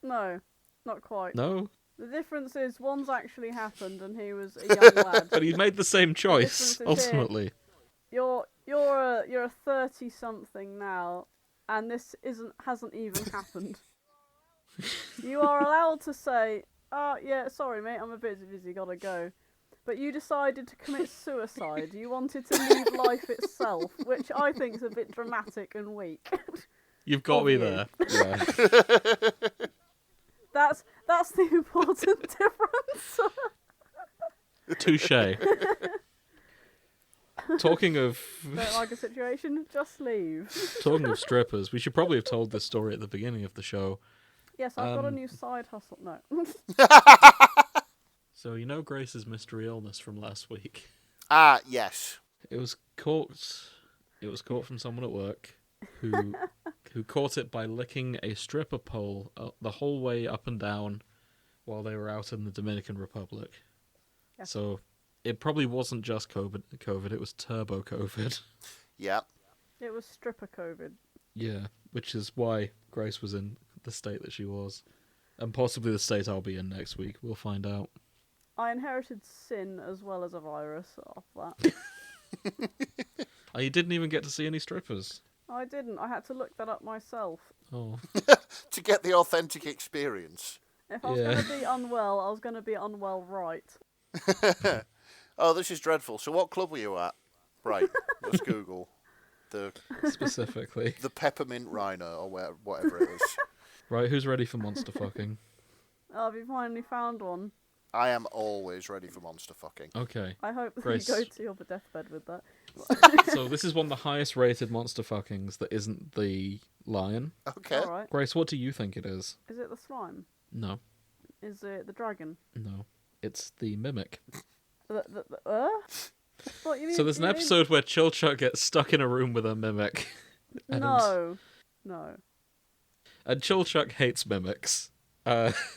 No, not quite. No? The difference is one's actually happened and he was a young lad. But he made the same choice, difference is here. ultimately. You're a 30-something now, and this hasn't even happened. You are allowed to say, "Oh yeah, sorry mate, I'm a bit busy, gotta go." But you decided to commit suicide. You wanted to leave life itself, which I think is a bit dramatic and weak. You've got me you. there. Yeah. That's the important difference. Touche. Talking of Don't like a situation, just leave. talking of strippers, we should probably have told this story at the beginning of the show. Yes, I've got a new side hustle. No. So you know Grace's mystery illness from last week. Ah, yes. It was caught from someone at work who caught it by licking a stripper pole the whole way up and down while they were out in the Dominican Republic. Yes. So it probably wasn't just COVID, it was turbo COVID. Yeah. It was stripper COVID. Yeah, which is why Grace was in the state that she was. And possibly the state I'll be in next week. We'll find out. I inherited sin as well as a virus off that. Oh, you didn't even get to see any strippers. I didn't. I had to look that up myself. Oh. To get the authentic experience. If I was going to be unwell, I was going to be unwell right. Oh, this is dreadful. So what club were you at? Right, let's Google. Specifically. The Peppermint Rhino, or whatever it is. Right, who's ready for monster fucking? Oh, have you finally found one? I am always ready for monster fucking. Okay. I hope that Grace. you go to your deathbed with that. So this is one of the highest rated monster fuckings that isn't the lion. Okay. Alright. Grace, what do you think it is? Is it the slime? No. Is it the dragon? No. It's the mimic. What, you mean, So there's an episode where Chilchuk gets stuck in a room with a mimic. And, No. And Chilchuk hates mimics.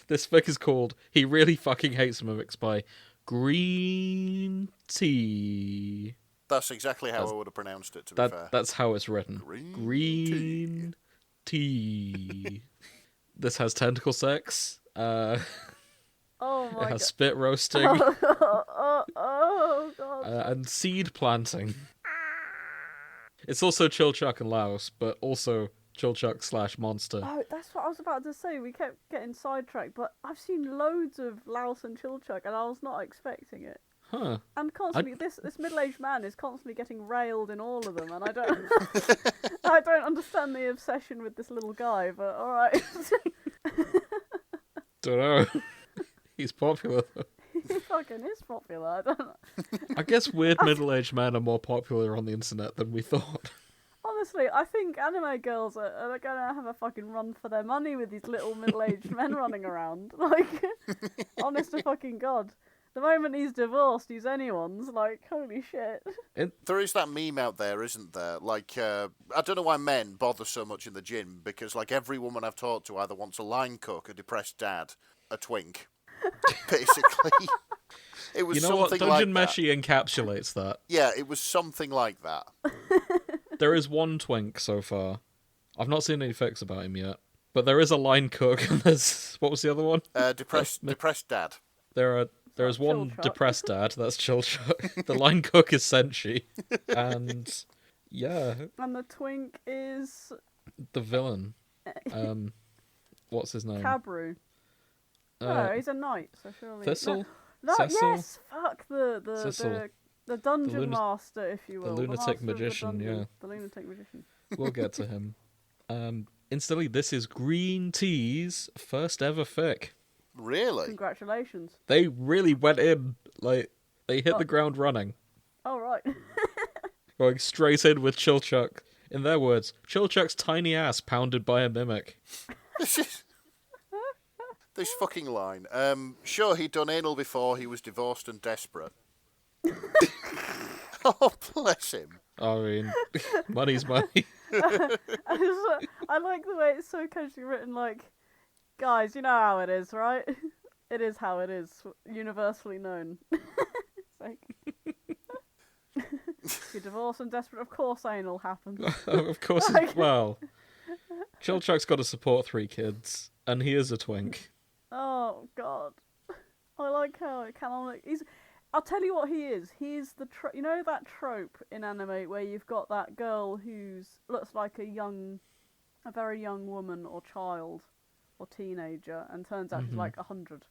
This fic is called He Really Fucking Hates Mimics by Green Tea. That's exactly how I would have pronounced it, to be fair. That's how it's written. Green Tea. This has tentacle sex. Oh It my has god. spit roasting. Oh god. And seed planting. It's also Chilchuk and Laos, but also Chilchuk/monster. Oh, that's what I was about to say. We kept getting sidetracked, but I've seen loads of Laos and Chilchuk, and I was not expecting it. Huh. And constantly, this middle-aged man is constantly getting railed in all of them, and I don't, I don't understand the obsession with this little guy. But all right, Don't know. He's popular though. he fucking is popular. I don't know. I guess weird middle-aged men are more popular on the internet than we thought. Honestly, I think anime girls are gonna have a fucking run for their money with these little middle-aged men running around. Like, honest to fucking god. The moment he's divorced, he's anyone's. Like, holy shit. There is that meme out there, isn't there? Like, I don't know why men bother so much in the gym, because, like, every woman I've talked to either wants a line cook, a depressed dad, a twink. Basically. It was You know what? something Dungeon like Meshi encapsulates that. Yeah, it was something like that. There is one twink so far. I've not seen any fics about him yet. But there is a line cook, and there's... What was the other one? Depressed dad. There is one Chilchuk? depressed dad, that's Chilchuk. The line cook is Senshi. And, yeah, And the twink is the villain. What's his name? Cabru. No, he's a knight, so surely. Thistle? No, Cecil? yes, fuck Cecil. the dungeon luna- master, if you will. lunatic master of the magician, dungeon. yeah. The lunatic magician. We'll get to him. Instantly, this is Green Tea's first ever fic. Really? Congratulations. They really went in. Like, they hit the ground running. Oh, right. Going straight in with Chilchuk. In their words, Chilchuk's tiny ass pounded by a mimic. This fucking line. Sure, he'd done anal before he was divorced and desperate. Oh, bless him. I mean, money's money. I like the way it's so casually written, like, guys, you know how it is, right? It is how it is, universally known. It's like... You're divorced and desperate, of course anal happens. Of course, well, Chilchuk's got to support 3 kids, and he is a twink. Oh, God. I like how it canonically... I'll tell you what he is. He's the you know that trope in anime where you've got that girl who's looks like a very young woman or child or teenager, and turns out she's like 100.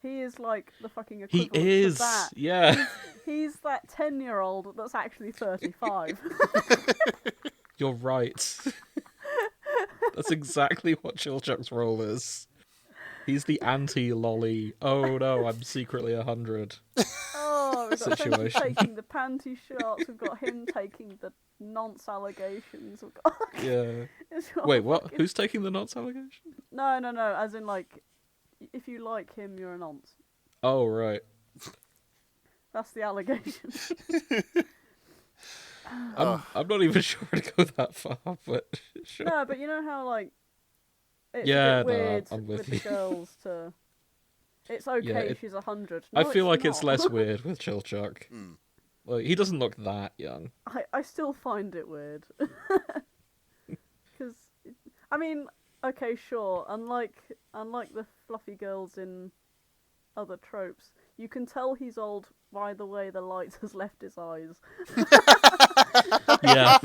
He is like the fucking equivalent to that. Yeah. He's that 10-year-old that's actually 35. You're right. That's exactly what Chilchuk's role is. He's the anti-lolly. Oh no, I'm secretly 100. Oh, we've got Senshi Situation. taking the panty shots. We've got him taking the nonce allegations. We've got... Yeah. It's all Wait, what? fucking- Who's taking the nonce allegation? No. As in, like, if you like him, you're a nonce. Oh right. That's the allegation. I'm not even sure I'd go that far, but sure. No, but you know how, like, it's Yeah, a bit no, weird I'm with with you. the girls to... It's okay Yeah, if she's 100. I No, feel like it's not. less weird with Chilchuk. Like, he doesn't look that young. I still find it weird. Because, I mean, okay, sure, unlike the fluffy girls in other tropes, you can tell he's old by the way the light has left his eyes. Yeah.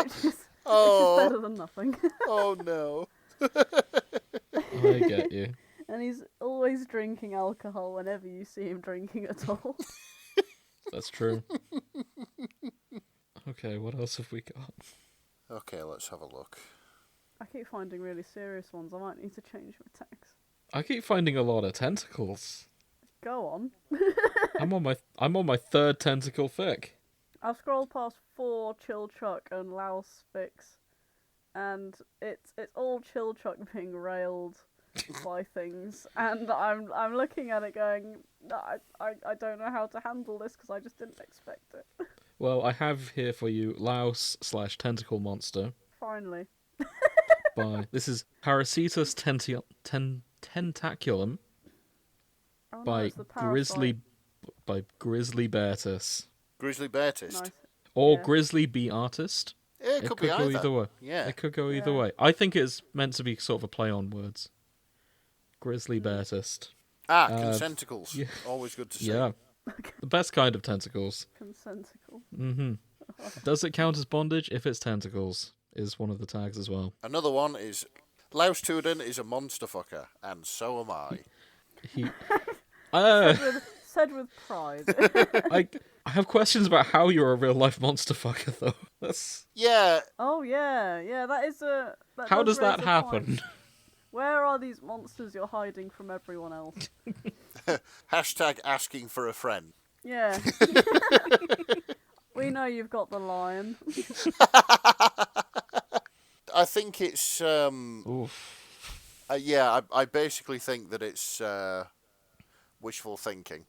Which is better than nothing. Oh no. I get you. And he's always drinking alcohol whenever you see him drinking at all. That's true. Okay, what else have we got? Okay, let's have a look. I keep finding really serious ones. I might need to change my text. I keep finding a lot of tentacles. Go on. I'm on my third tentacle fic. I've scrolled past 4 Chilchuk and Laos fics, and it's all Chilchuk being railed by things, and I'm looking at it going, I don't know how to handle this because I just didn't expect it. Well, I have here for you Laos/Tentacle Monster Finally. this is Parasitus Tentaculum Oh, no, by it's the parasite. Grizzly Beartus. Grizzly Beartist. Nice. Or Yeah. Grizzly Bee Artist. Yeah, it could be go either way. Yeah. It could go either Yeah. way. I think it's meant to be sort of a play on words. Grizzly Beartist. Consenticles. yeah. Always good to see. Yeah. The best kind of tentacles. Consenticle. Mm-hmm. Does it count as bondage if it's tentacles? Is one of the tags as well. Another one is Laos Tuden is a monster fucker, and so am I. He... Said with pride. I have questions about how you're a real life monster fucker though. That's Yeah, Oh yeah, that is a. how does raise that a happen? point. Where are these monsters you're hiding from everyone else? hashtag asking for a friend. Yeah. We know you've got the lion. I think it's Oof. I basically think that it's wishful thinking.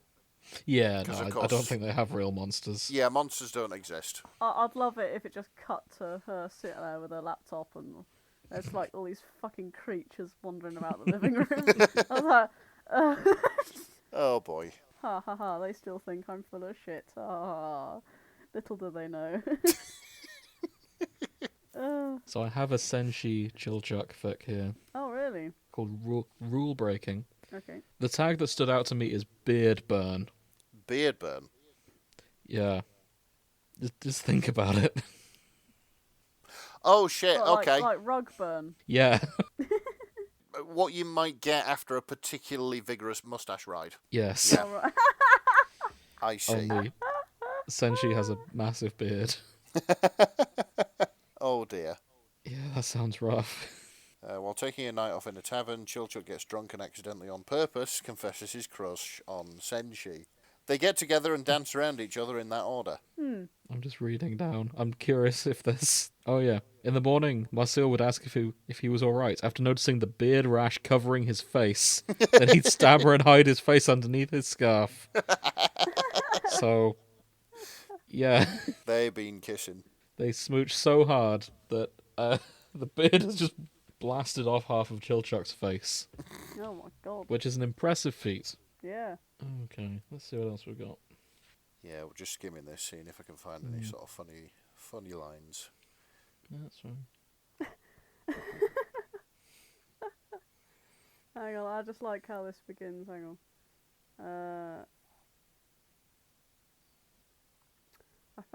Yeah, 'Cause no, of I don't course- think they have real monsters. Yeah, monsters don't exist. I'd love it if it just cut to her sitting there with her laptop and there's like all these fucking creatures wandering about the living room. I was like, Oh boy. ha ha ha, they still think I'm full of shit. Ah, little do they know. So I have a Senshi Chilchuk fic here Oh, really? called Rule Breaking. Okay. The tag that stood out to me is Beard Burn. Beard burn. Yeah. Just think about it. Oh shit, What, okay. Like rug burn. Yeah. What you might get after a particularly vigorous mustache ride. Yes. Yeah. Alright. I see. Only Senshi has a massive beard. Oh dear. Yeah, that sounds rough. While taking a night off in a tavern, Chilchuk gets drunk and accidentally on purpose confesses his crush on Senshi. They get together and dance around each other in that order. I'm just reading down. I'm curious if there's... Oh yeah. In the morning, Marcille would ask if he was alright. After noticing the beard rash covering his face, then he'd stab her and hide his face underneath his scarf. So, yeah. They've been kissing. They smooch so hard that the beard has just blasted off half of Chilchuk's face, Oh my god. which is an impressive feat. Yeah. Okay, let's see what else we've got. Yeah, we're just skimming this, seeing if I can find any sort of funny lines. Yeah, that's fine. Hang on, I just like how this begins. Hang on.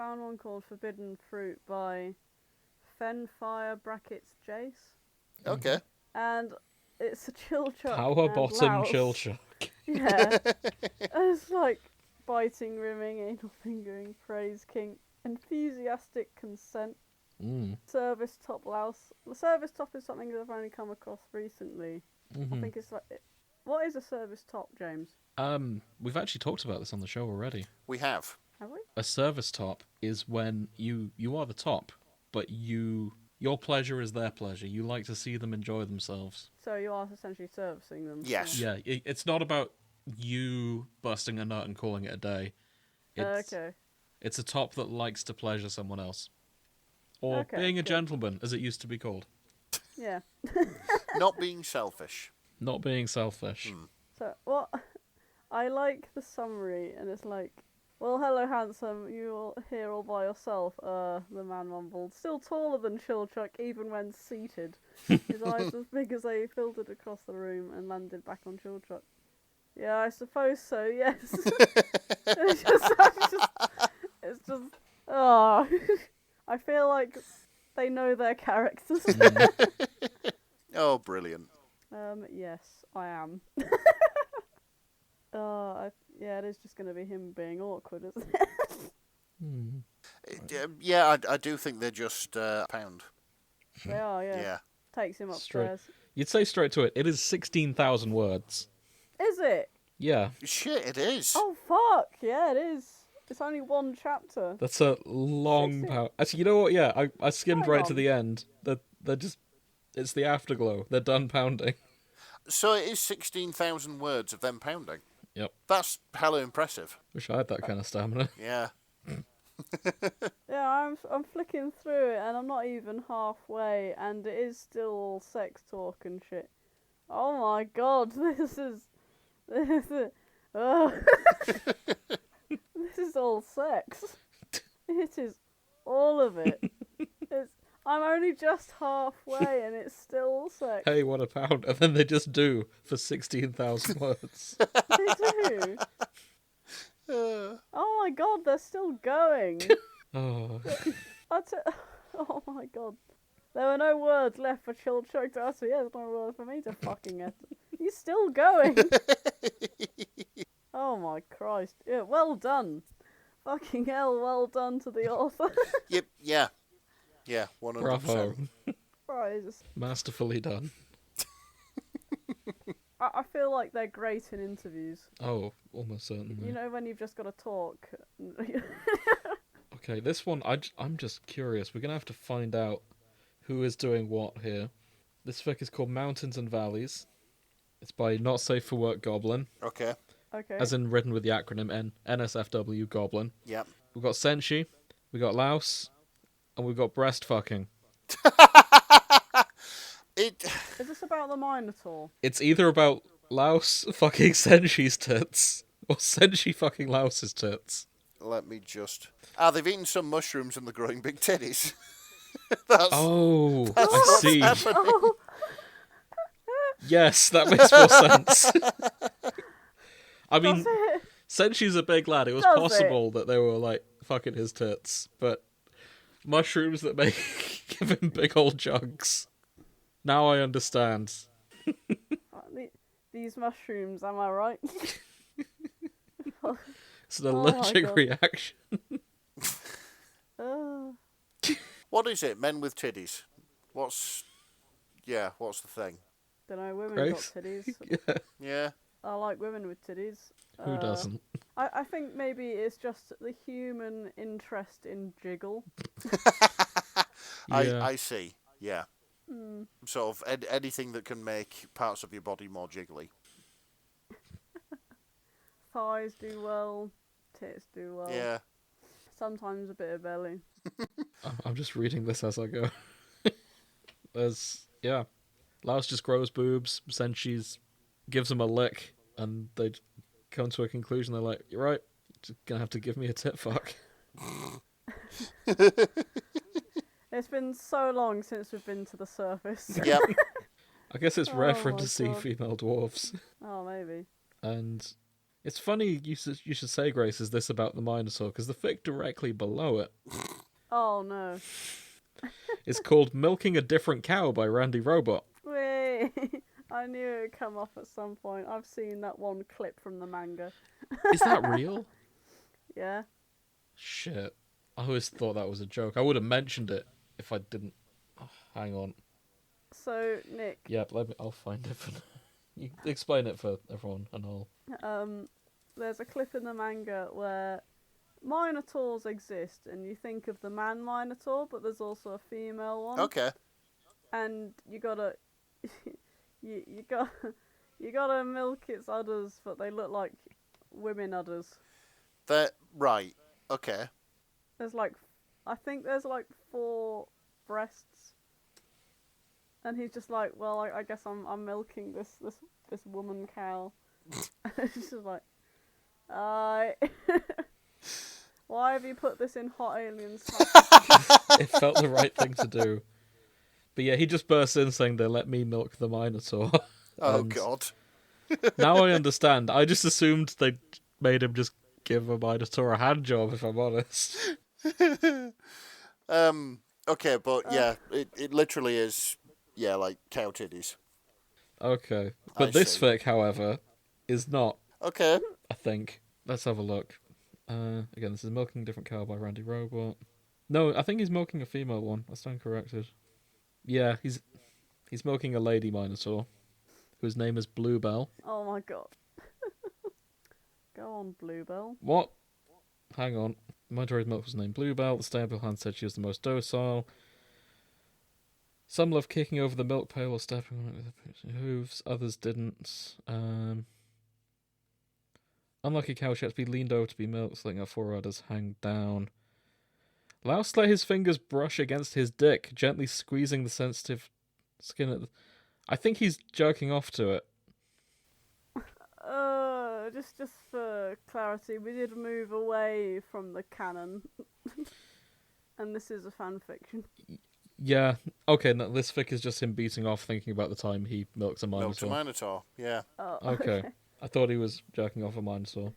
found one called Forbidden Fruit by Fenfire brackets Jace. Okay. And it's a Chilchuk Power and bottom Louse. Chilchuk. Yeah. And it's like biting, rimming, anal fingering, praise, kink, enthusiastic consent, service top louse. The service top is something that I've only come across recently. I think it's like... What is a service top, James? We've actually talked about this on the show already. We have. Have we? A service top is when you are the top, but your pleasure is their pleasure. You like to see them enjoy themselves. So you are essentially servicing them. Yes. Yeah, it's not about you busting a nut and calling it a day. Okay. It's a top that likes to pleasure someone else. Or Okay, being a good. gentleman, as it used to be called. Yeah. Not being selfish. Not being selfish. So what? I like the summary, and it's like, well, hello, handsome. You're here all by yourself. The man mumbled. Still taller than Chilchuk, even when seated. His eyes as big as they filtered across the room and landed back on Chilchuk. Yeah, I suppose so. Yes. it's just. Oh, I feel like they know their characters. Oh, brilliant. Yes, I am. Yeah, it is just going to be him being awkward, isn't it? Yeah, I do think they're just a pound. They are, yeah. Yeah. Takes him Straight. upstairs. You'd say straight to it. It is 16,000 words. Is it? Yeah, Shit, it is. Oh, fuck! Yeah, it is. It's only one chapter. that's a long 16. power. Actually, you know what? Yeah, I skimmed Hang right to on. the end. They're just... It's the afterglow. They're done pounding. So it is 16,000 words of them pounding. Yep. That's hella impressive. Wish I had that kind of stamina. Yeah. Yeah, I'm flicking through it, and I'm not even halfway, and it is still all sex talk and shit. Oh my god, this is ugh. This is all sex. It is all of it. I'm only just halfway, and it's still sex. Hey, what a pound. And then they just do for 16,000 words. They do. Oh my god, they're still going. Oh. Oh my god. There were no words left for Chilchuk to utter. Yeah, there's no word for me to fucking utter. He's still going. Oh my Christ. Yeah, well done. Fucking hell, well done to the author. Yep. Yeah. Yeah. 100%. Bravo. Right, Masterfully done. I feel like they're great in interviews. Oh, almost certainly. You know when you've just got to talk. Okay, this one, I'm just curious. We're going to have to find out who is doing what here. This fic is called Mountains and Valleys. It's by Not Safe for Work Goblin, Okay. Okay. as in written with the acronym NSFW Goblin. Yep. We've got Senshi, we got Louse, and we've got breast fucking. Is this about the Minotaur? It's either about Louse fucking Senshi's tits, or Senshi fucking Louse's tits. Let me just... they've eaten some mushrooms and they're growing big titties. That's Oh, I what's see. happening. Oh, Yes, that makes more sense. I mean, does it? Senshi's a big lad. It was Does possible that they were, like, fucking his tits, but mushrooms that make give him big old jugs. Now I understand. These mushrooms, am I right? It's an my allergic God. reaction. What is it? Men with titties. What's the thing? Don't know, women Grace? got titties. Yeah, Yeah. I like women with titties. who doesn't? I think maybe it's just the human interest in jiggle. Yeah. I see. Yeah. Sort of anything that can make parts of your body more jiggly. Thighs do well, tits do well. Yeah. Sometimes a bit of belly. I'm just reading this as I go. Laos just grows boobs, Senshi gives him a lick, and they come to a conclusion. They're like, "You're right, you're gonna have to give me a tit fuck." It's been so long since we've been to the surface. Yep. I guess it's rare for him Oh to my see God. female dwarves. Oh, maybe. And It's funny you should say, Grace, is this about the Minotaur? Because the fic directly below it Oh no. is called Milking a Different Cow by Randy Robot. Wait. I knew it would come off at some point. I've seen that one clip from the manga. Is that real? Yeah. Shit. I always thought that was a joke. I would have mentioned it if I didn't. Oh, hang on. So, Nick, Yep, I'll find it. You explain it for everyone and all. there's a clip in the manga where Minotaurs exist, and you think of the man Minotaur, but there's also a female one. Okay. And you gotta, you gotta milk its udders, but they look like women udders. That right. Okay. There's I think there's 4 breasts, and he's just like, well, I guess I'm milking this woman cow. It's just like, why have you put this in Hot Aliens? It felt the right thing to do. But yeah, he just bursts in saying they let me milk the Minotaur. Oh God. Now I understand. I just assumed they made him just give a Minotaur a hand job, if I'm honest. Okay, but yeah, it literally is, yeah, like cow titties. Okay. But this fic, however, is not, Okay. I think. Let's have a look. Again, this is Milking a Different Cow by Randy Robot. No, I think he's milking a female one. I stand corrected. Yeah, he's milking a lady Minotaur, whose name is Bluebell. Oh my god. Go on, Bluebell. What? Hang on. Minotaur's milk was named Bluebell. The stable hand said she was the most docile. Some loved kicking over the milk pail or stepping on it with their hooves. Others didn't. Unlucky cow, she had to be leaned over to be milked, letting her forerudders hang down. Louse let his fingers brush against his dick, gently squeezing the sensitive skin at the... I think he's jerking off to it. Just for clarity, we did move away from the canon. And this is a fan fiction. Yeah, okay, no, this fic is just him beating off, thinking about the time he milks a Minotaur. Milked a Minotaur, yeah. Oh, Okay. I thought he was jerking off a Minotaur.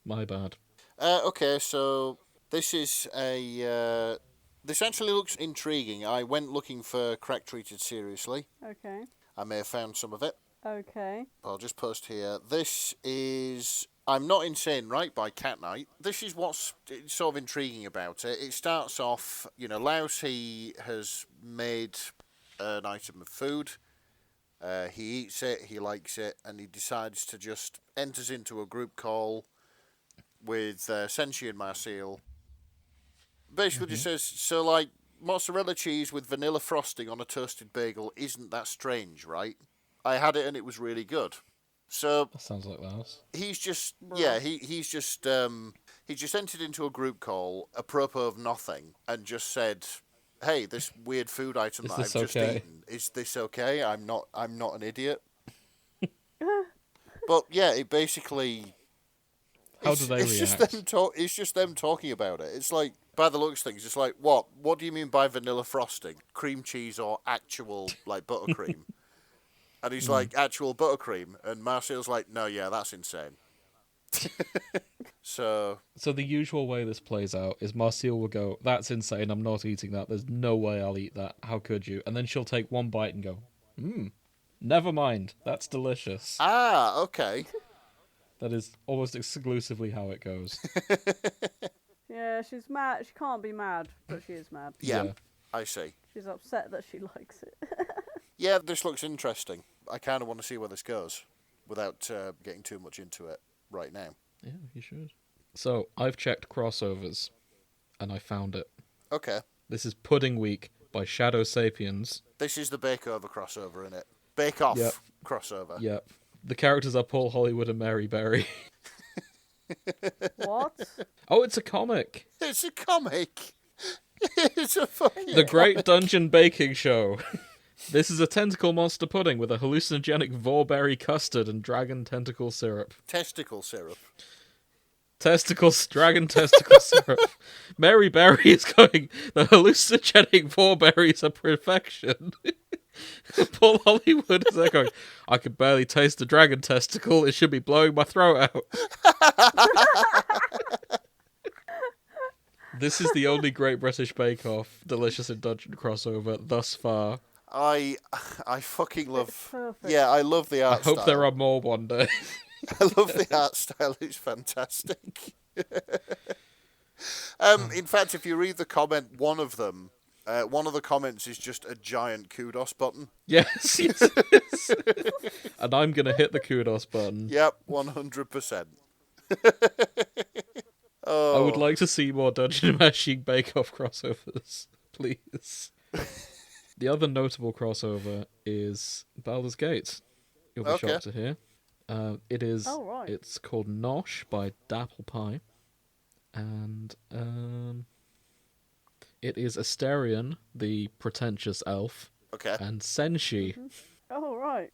My bad. Okay, so this is a... this actually looks intriguing. I went looking for Crack Treated Seriously. Okay. I may have found some of it. Okay. I'll just post here. This is I'm Not Insane, right, by Cat Knight. This is what's sort of intriguing about it. It starts off, Louse, he has made an item of food. He eats it, he likes it, and he decides to just enters into a group call with Senshi and Marcille. Basically just says, so, like, mozzarella cheese with vanilla frosting on a toasted bagel isn't that strange, right? I had it and it was really good. So That sounds like Louse. he's just he's just he just entered into a group call apropos of nothing and just said, "Hey, this weird food item that I've just eaten, is this okay? I'm not an idiot." But yeah, it basically How do they react? It's just them talking about it. It's like, by the looks of things, it's like, what do you mean by vanilla frosting? Cream cheese or actual like buttercream? And he's like, actual buttercream. And Marcille's like, no, yeah, that's insane. So the usual way this plays out is Marcille will go, that's insane, I'm not eating that, there's no way I'll eat that, how could you? And then she'll take one bite and go, never mind, that's delicious. okay. That is almost exclusively how it goes. Yeah, she's mad. She can't be mad, but she is mad. Yeah, I see. She's upset that she likes it. Yeah, this looks interesting. I kind of want to see where this goes without getting too much into it right now. Yeah, you should. So, I've checked crossovers, and I found it. Okay. This is Pudding Week by Shadow Sapiens. This is the Bake Over crossover, innit? Bake Off crossover. Yep. The characters are Paul Hollywood and Mary Berry. What? Oh, it's a comic! It's a comic! It's a fucking The Great Dungeon Baking Show. This is a tentacle monster pudding with a hallucinogenic vorberry custard and dragon tentacle syrup. testicle syrup. Dragon testicle syrup. Mary Berry is going, the hallucinogenic vorberries are perfection. Paul Hollywood is there going, I can barely taste the dragon testicle. It should be blowing my throat out. This is the only Great British Bake Off Delicious in Dungeon crossover thus far. I fucking It's love. perfect. Yeah, I love the I art hope style. there are more one day. I love the art style. It's fantastic. In fact, if you read the comment, one of the comments is just a giant kudos button. Yes, yes, it is. And I'm going to hit the kudos button. Yep, 100%. I would like to see more Dungeon Meshi Bake Off crossovers, please. The other notable crossover is Baldur's Gate. You'll be Okay. shocked to hear. It is. Oh, right. It's called Nosh by Dapple Pie, and it is Asterion, the pretentious elf, Okay. and Senshi. Oh, right.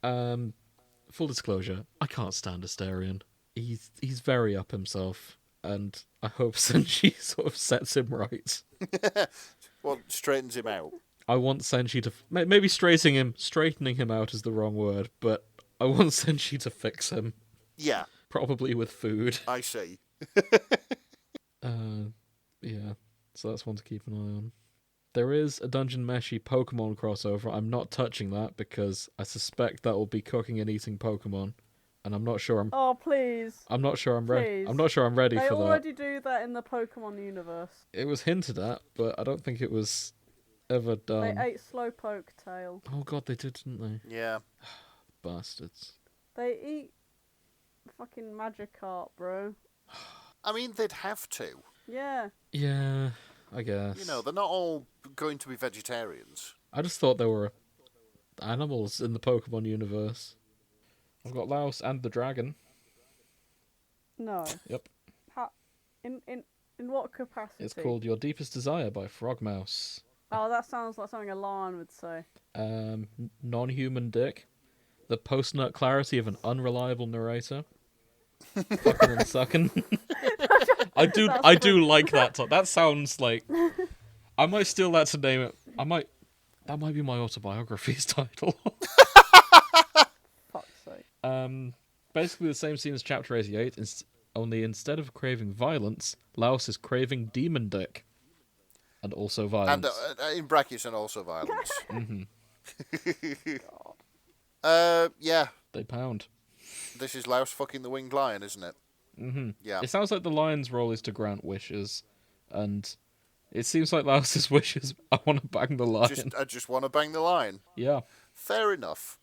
Full disclosure, I can't stand Asterion. He's very up himself, and I hope Senshi sort of sets him right. Well, straightens him out. I want Senshi to maybe straightening him out is the wrong word, but I want Senshi to fix him, Yeah, probably with food. I see. Yeah, so that's one to keep an eye on. There is a Dungeon Meshi Pokemon crossover. I'm not touching that because I suspect that will be cooking and eating Pokemon, and I'm not sure Oh, please. I'm not sure I'm ready. Please. I'm not sure I'm ready They for that. already do that in the Pokemon universe. It was hinted at, but I don't think it was ever done. They ate Slowpoke tail. Oh god, they did, didn't they? Yeah. Bastards. They eat fucking Magikarp, bro. I mean, they'd have to. Yeah. Yeah, I guess. You know, they're not all going to be vegetarians. I just thought there were animals in the Pokemon universe. I've got Laos and the dragon. No. Yep. In what capacity? It's called Your Deepest Desire by Frogmouse. Oh, that sounds like something a lion would say. Non-human dick. The post-nut clarity of an unreliable narrator. Fucking and sucking. I do like that. That sounds like I might steal that to name it. That might be my autobiography's title. Fuck's sake. Basically the same scene as Chapter 88, only instead of craving violence, Laos is craving demon dick. And also violence. And in brackets, and also violence. Mm-hmm. Yeah. They pound. This is Laos fucking the winged lion, isn't it? Mm-hmm. Yeah. It sounds like the lion's role is to grant wishes, and it seems like Laos's wishes, I want to bang the lion. I just want to bang the lion. Yeah. Fair enough.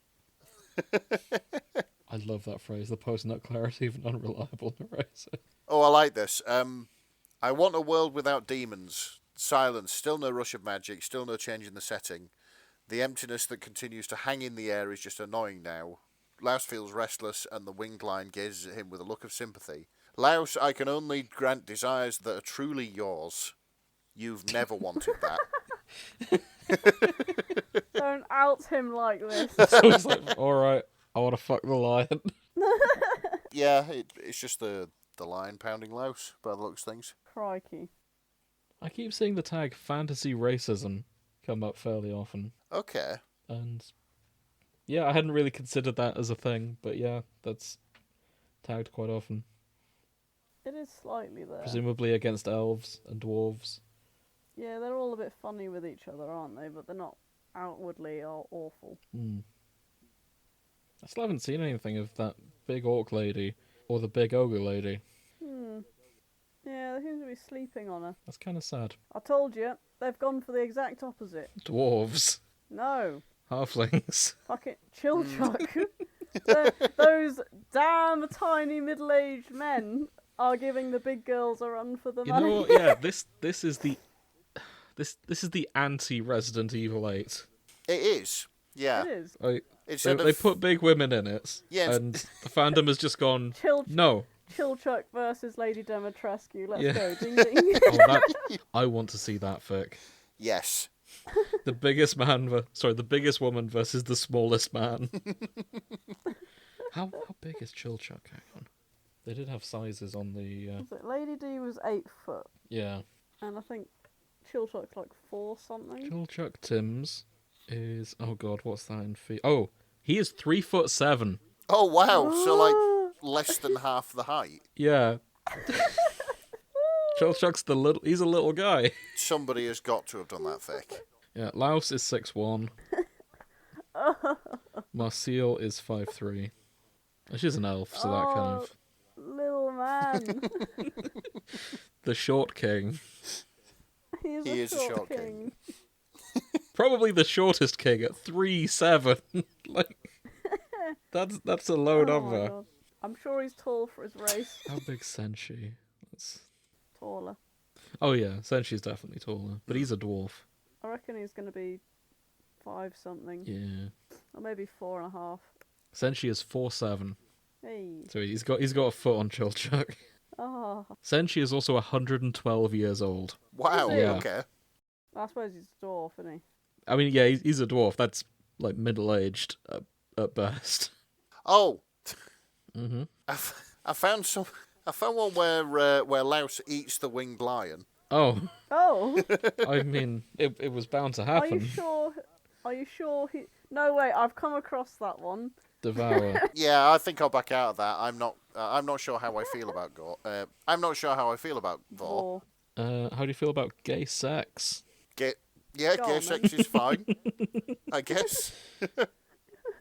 I love that phrase, the post-nut clarity of an unreliable narrator. Oh, I like this. I want a world without demons. Silence. Still no rush of magic. Still no change in the setting. The emptiness that continues to hang in the air is just annoying now. Laos feels restless, and the winged lion gazes at him with a look of sympathy. Laos, I can only grant desires that are truly yours. You've never wanted that. Don't out him like this. So it's like, alright, I want to fuck the lion. Yeah, it's just the lion pounding Laos, by the looks of things. Crikey. I keep seeing the tag fantasy racism come up fairly often. Okay. And yeah, I hadn't really considered that as a thing, but yeah, that's tagged quite often. It is slightly there. Presumably against elves and dwarves. Yeah, they're all a bit funny with each other, aren't they? But they're not outwardly awful. I still haven't seen anything of that big orc lady or the big ogre lady. Yeah, they seem to be sleeping on her. That's kind of sad. I told you, they've gone for the exact opposite. Dwarves. No. Halflings. Fucking Chilchuk. Those damn tiny middle-aged men are giving the big girls a run for the You money. know what? Yeah, this is the anti-Resident Evil 8. It is. Yeah. It is. Instead They of... put big women in it, Yeah, and the fandom has just gone, Chilchuk no. versus Lady Demetrescu. Let's Yeah. go. Ding ding. I want to see that fic. Yes. The biggest woman versus the smallest man. How big is Chilchuk? Hang on. They did have sizes on the... Was it Lady D was 8 foot, Yeah. and I think Chilchuk's like 4 something. Chilchuk Tims is... Oh, God, what's that in feet? Oh, he is 3'7". Oh, wow. So, like, less than half the height. Yeah. Chilchuk's he's a little guy. Somebody has got to have done that fic. Yeah, Laos is 6'1". Marcille is 5'3". She's an elf, so that kind of... Little man. The short king. He is a short king. Probably the shortest king at 3'7". Like, that's a low Oh number. my God. I'm sure he's tall for his race. How big's Senshi? Taller. Oh yeah, Senshi's definitely taller, but he's a dwarf. I reckon he's going to be 5 something. Yeah. Or maybe 4.5. Senshi is 4'7". Hey. So he's got a foot on Chilchuk. Oh. Senshi is also 112 years old. Wow, Is he? okay. I suppose he's a dwarf, isn't he? I mean, yeah, he's a dwarf. That's like middle-aged at best. Oh, Mm-hmm. I found one where Louse eats the winged lion. Oh, Oh. I mean, it was bound to Are you happen. sure? Are you sure he... No, wait, I've come across that one. Devour. Yeah, I think I'll back out of that. I'm not sure how I feel about Gore. I'm not sure how I feel about Vor. Or... How do you feel about gay sex? Gay Go on, sex is fine. I guess.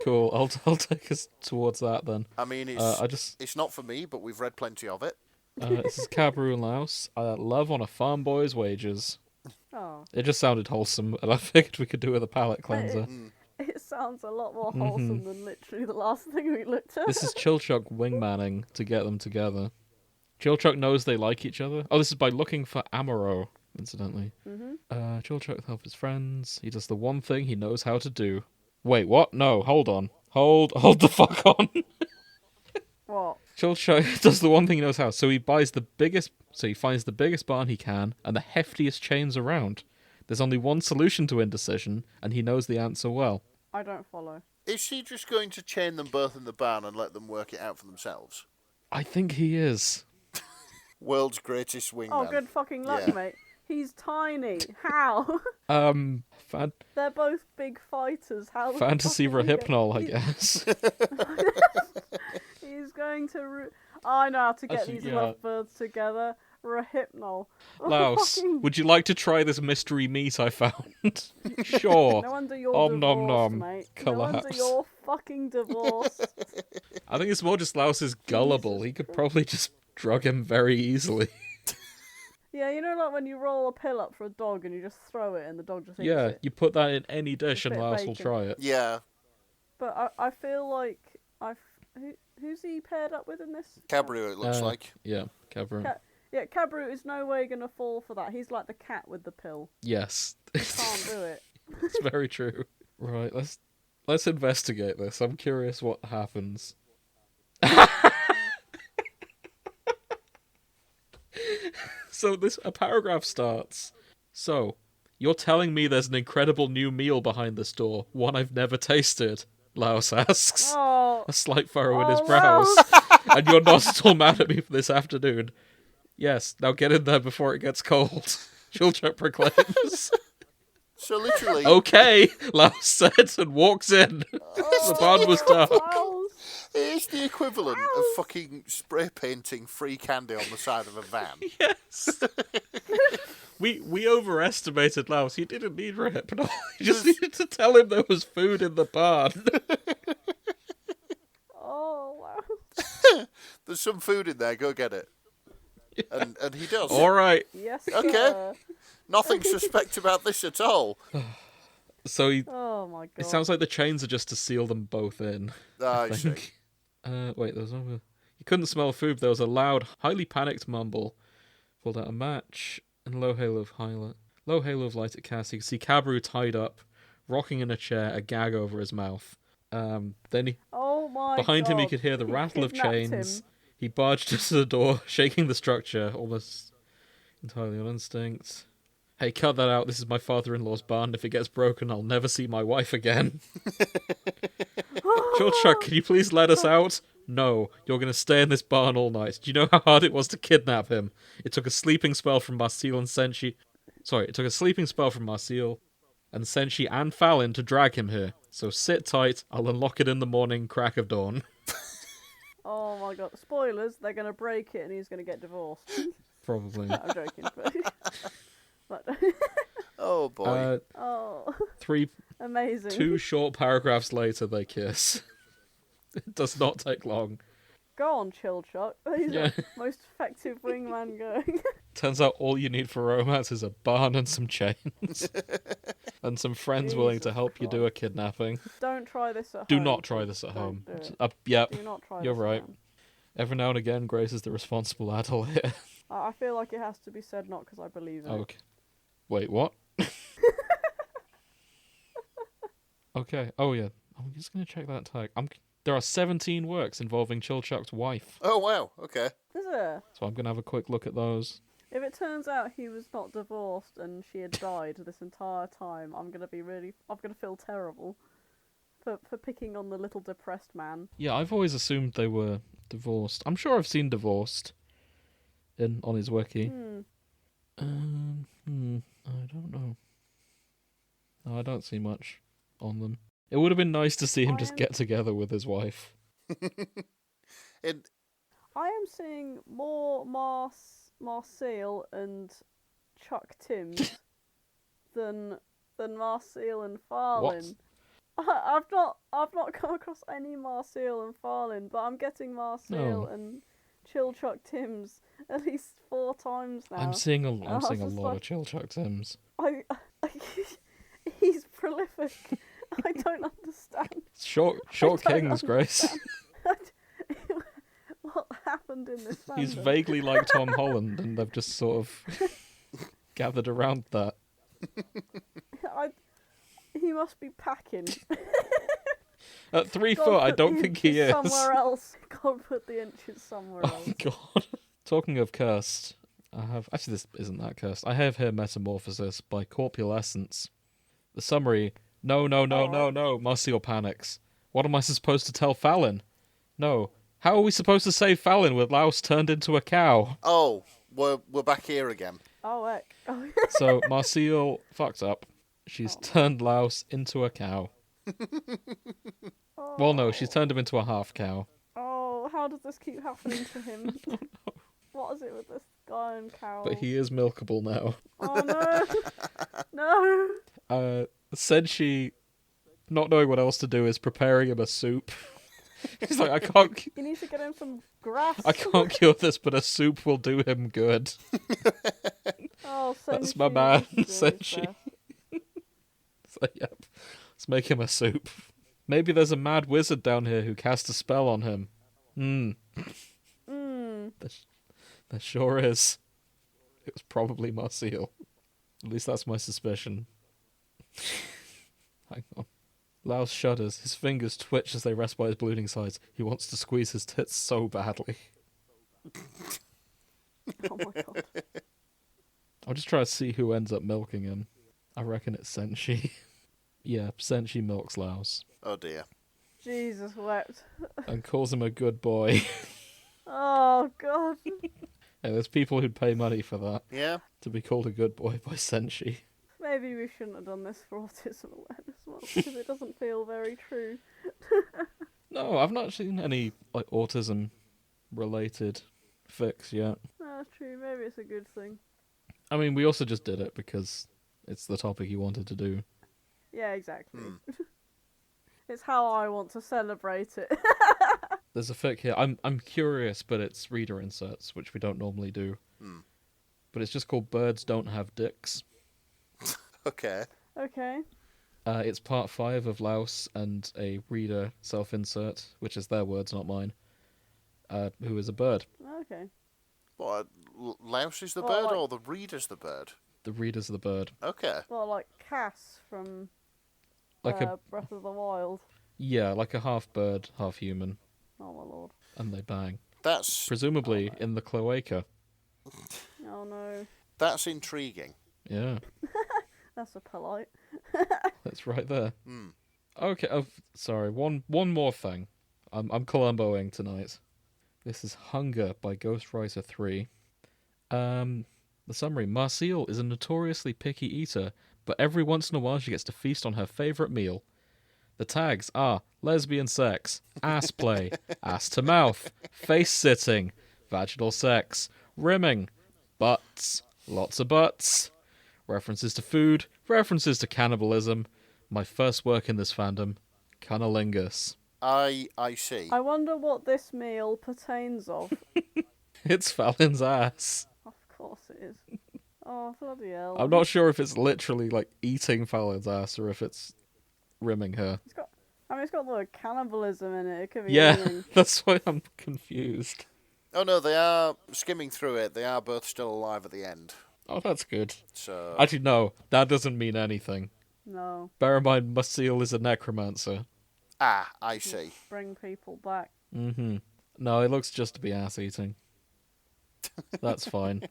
Cool. I'll take us towards that then. I mean, it's not for me, but we've read plenty of it. This is Cabru and Laos. Love on a farm boy's wages. Oh. It just sounded wholesome, and I figured we could do with a palate cleanser. It sounds a lot more wholesome than literally the last thing we looked at. This is Chilchuk wingmanning to get them together. Chilchuk knows they like each other. Oh, this is by looking for Amaro, incidentally. Chilchuk helps his friends. He does the one thing he knows how to do. Wait, what? No, hold on. Hold the fuck on. What? Chilchuk does the one thing he knows how. So he finds the biggest barn he can and the heftiest chains around. There's only one solution to indecision, and he knows the answer well. I don't follow. Is he just going to chain them both in the barn and let them work it out for themselves? I think he is. World's greatest wingman. Oh, good fucking luck, Yeah. mate. He's tiny. How? Fantasy They're both big fighters. How? the fuck are we Rohypnol, I gonna- guess. He's going to. I know how to get Actually, these yeah. lovebirds together. Rohypnol. Laos, Fucking- would you like to try this mystery meat I found? Sure. No wonder you're Om nom divorced, nom. mate. Collapse. No wonder you're fucking divorced. I think it's more just Laos is gullible. He could probably just drug him very easily. Yeah, you know, like when you roll a pill up for a dog and you just throw it and the dog just eats Yeah, it. you put that in any dish A and bit of Laos will bacon. try it. Yeah, But I feel like who's he paired up with in this? Cabrio it looks like. Yeah, Cabru. Yeah, Cabru is no way gonna fall for that. He's like the cat with the pill. Yes. Can't do it. It's very true. Right, let's investigate this. I'm curious what happens. So a paragraph starts. So, you're telling me there's an incredible new meal behind this door, one I've never tasted? Laos asks, Oh, a slight furrow in his Oh, brows. And you're not at all mad at me for this afternoon. Yes, now get in there before it gets cold. Chilchuk proclaims. So literally, Okay, Laos says and walks in. The barn was dark. Miles. it's the equivalent of fucking spray painting free candy on the side of a van. Yes. We overestimated Laos. He didn't need Rohypnol. He just needed to tell him there was food in the barn. Oh wow. There's some food in there, go get it. And he does. All right. Yes. Okay. Sir. Nothing suspect about this at all. So Oh my god. it sounds like the chains are just to seal them both in. I see. think. Wait, there was no. He couldn't smell food. There was a loud, highly panicked mumble. Pulled out a match and low halo of light at Cass. You can see Cabru tied up, rocking in a chair, a gag over his mouth. Then Oh my behind him, he God. could hear the He rattle of kidnapped chains. him. He barged into the door, shaking the structure, almost entirely on instinct. Hey, cut that out. This is my father-in-law's barn. If it gets broken, I'll never see my wife again. Chilchuk, can you please let us out? No, you're going to stay in this barn all night. Do you know how hard it was to kidnap him? It took a sleeping spell from Marcille and Senshi. Sorry, it took a sleeping spell from Marcille and Senshi and Fallin to drag him here. So sit tight, I'll unlock it in the morning, crack of dawn. Oh my god. Spoilers, they're going to break it and he's going to get divorced. Probably. No, I'm joking. But Oh boy. oh, amazing. 2 short paragraphs later, they kiss. It does not take long. Go on, Chilchuk. He's Yeah. the most effective wingman going. Turns out all you need for romance is a barn and some chains. And some friends willing to Jesus help you do a kidnapping. Don't try this at Do home. not try this at Don't home. do it. Yep, Do not try you're this at right. home. Every now and again, Grace is the responsible adult here. I feel like it has to be said, not because I believe it. Okay. Wait, what? Okay. Oh yeah. I'm just gonna check that tag. There are 17 works involving Chilchuk's wife, Oh wow. Okay. Is it? so I'm gonna have a quick look at those. If it turns out he was not divorced and she had died this entire time, I'm gonna feel terrible for picking on the little depressed man. Yeah, I've always assumed they were divorced. I'm sure I've seen divorced on his wiki. I don't know. No, I don't see much on them. It would have been nice to see him just get together with his wife. I am seeing more Marcille and Chuck Tims than Marcille and Fallin. I've not come across any Marcille and Fallin, but I'm getting Marcille and Chilchuk Tims at least 4 times now. I'm seeing a lot just of Chilchuk Tims. He's prolific. I don't understand. Short kings, Grace. What happened in this fandom? He's vaguely like Tom Holland, and they've just sort of gathered around that. He must be packing. At 3 foot, I don't think he is. Somewhere else. God put the inches somewhere else. Oh God. Talking of cursed, actually this isn't that cursed. I have here Metamorphosis by Corpulescence. The summary: No, Marcille panics. What am I supposed to tell Fallin? No. How are we supposed to save Fallin with Laos turned into a cow? Oh, we're back here again. Oh, heck. Oh. So Marcille fucked up. She's turned Laos into a cow. Well, no, she's turned him into a half cow. Oh, how does this keep happening to him? What is it with this guy and cow? But he is milkable now. Oh, no. No. Senshi, not knowing what else to do, is preparing him a soup. He's like, I can't... You need to get him some grass. I can't cure this, but a soup will do him good. Oh, That's my man, Senshi. So, yep. Let's make him a soup. Maybe there's a mad wizard down here who cast a spell on him. There sure is. It was probably Marcille. At least that's my suspicion. Hang on. Laos shudders. His fingers twitch as they rest by his bleeding sides. He wants to squeeze his tits so badly. Oh my god. I'll just try to see who ends up milking him. I reckon it's Senshi. Yeah, Senshi milks Laos. Oh dear. Jesus wept. And calls him a good boy. Oh god. Hey, there's people who'd pay money for that. Yeah. To be called a good boy by Senshi. Maybe we shouldn't have done this for Autism Awareness Month, because it doesn't feel very true. No, I've not seen any like autism related fics yet. No, that's true. Maybe it's a good thing. I mean, we also just did it because it's the topic you wanted to do. Yeah, exactly. It's how I want to celebrate it. There's a fic here. I'm curious, but it's reader inserts, which we don't normally do. But it's just called Birds Don't Have Dicks. Okay. Okay. It's part 5 of Laos and a reader self-insert, which is their words, not mine, who is a bird. Okay. What, Louse is the Well, bird like- or the reader's the bird? The reader's the bird. Okay. Well, like Cass from Like a Breath of the Wild. Yeah, like a half bird, half human, Oh my lord. and they bang. That's Presumably in the cloaca. Oh no. that's intriguing. Yeah, That's a polite. that's right there. Okay, sorry. One more thing. I'm Columboing tonight. This is Hunger by Ghostwriter 3. The summary: Marcille is a notoriously picky eater, but every once in a while she gets to feast on her favourite meal. The tags are lesbian sex, ass play, ass to mouth, face sitting, vaginal sex, rimming, butts, lots of butts, references to food, references to cannibalism. My first work in this fandom, cunnilingus. I see. I wonder what this meal pertains of. It's Fallin's ass. Of course it is. Oh, bloody hell. I'm not sure if it's literally like eating Fallin's ass or if it's rimming her. It's got the word cannibalism in it. It could be Yeah, anything. that's why I'm confused. Oh no, they are skimming through it. They are both still alive at the end. Oh, that's good. So Actually, no, that doesn't mean anything. No. Bear in mind, Marcille is a necromancer. I see. Bring people back. Mm-hmm. No, it looks just to be ass eating. That's fine.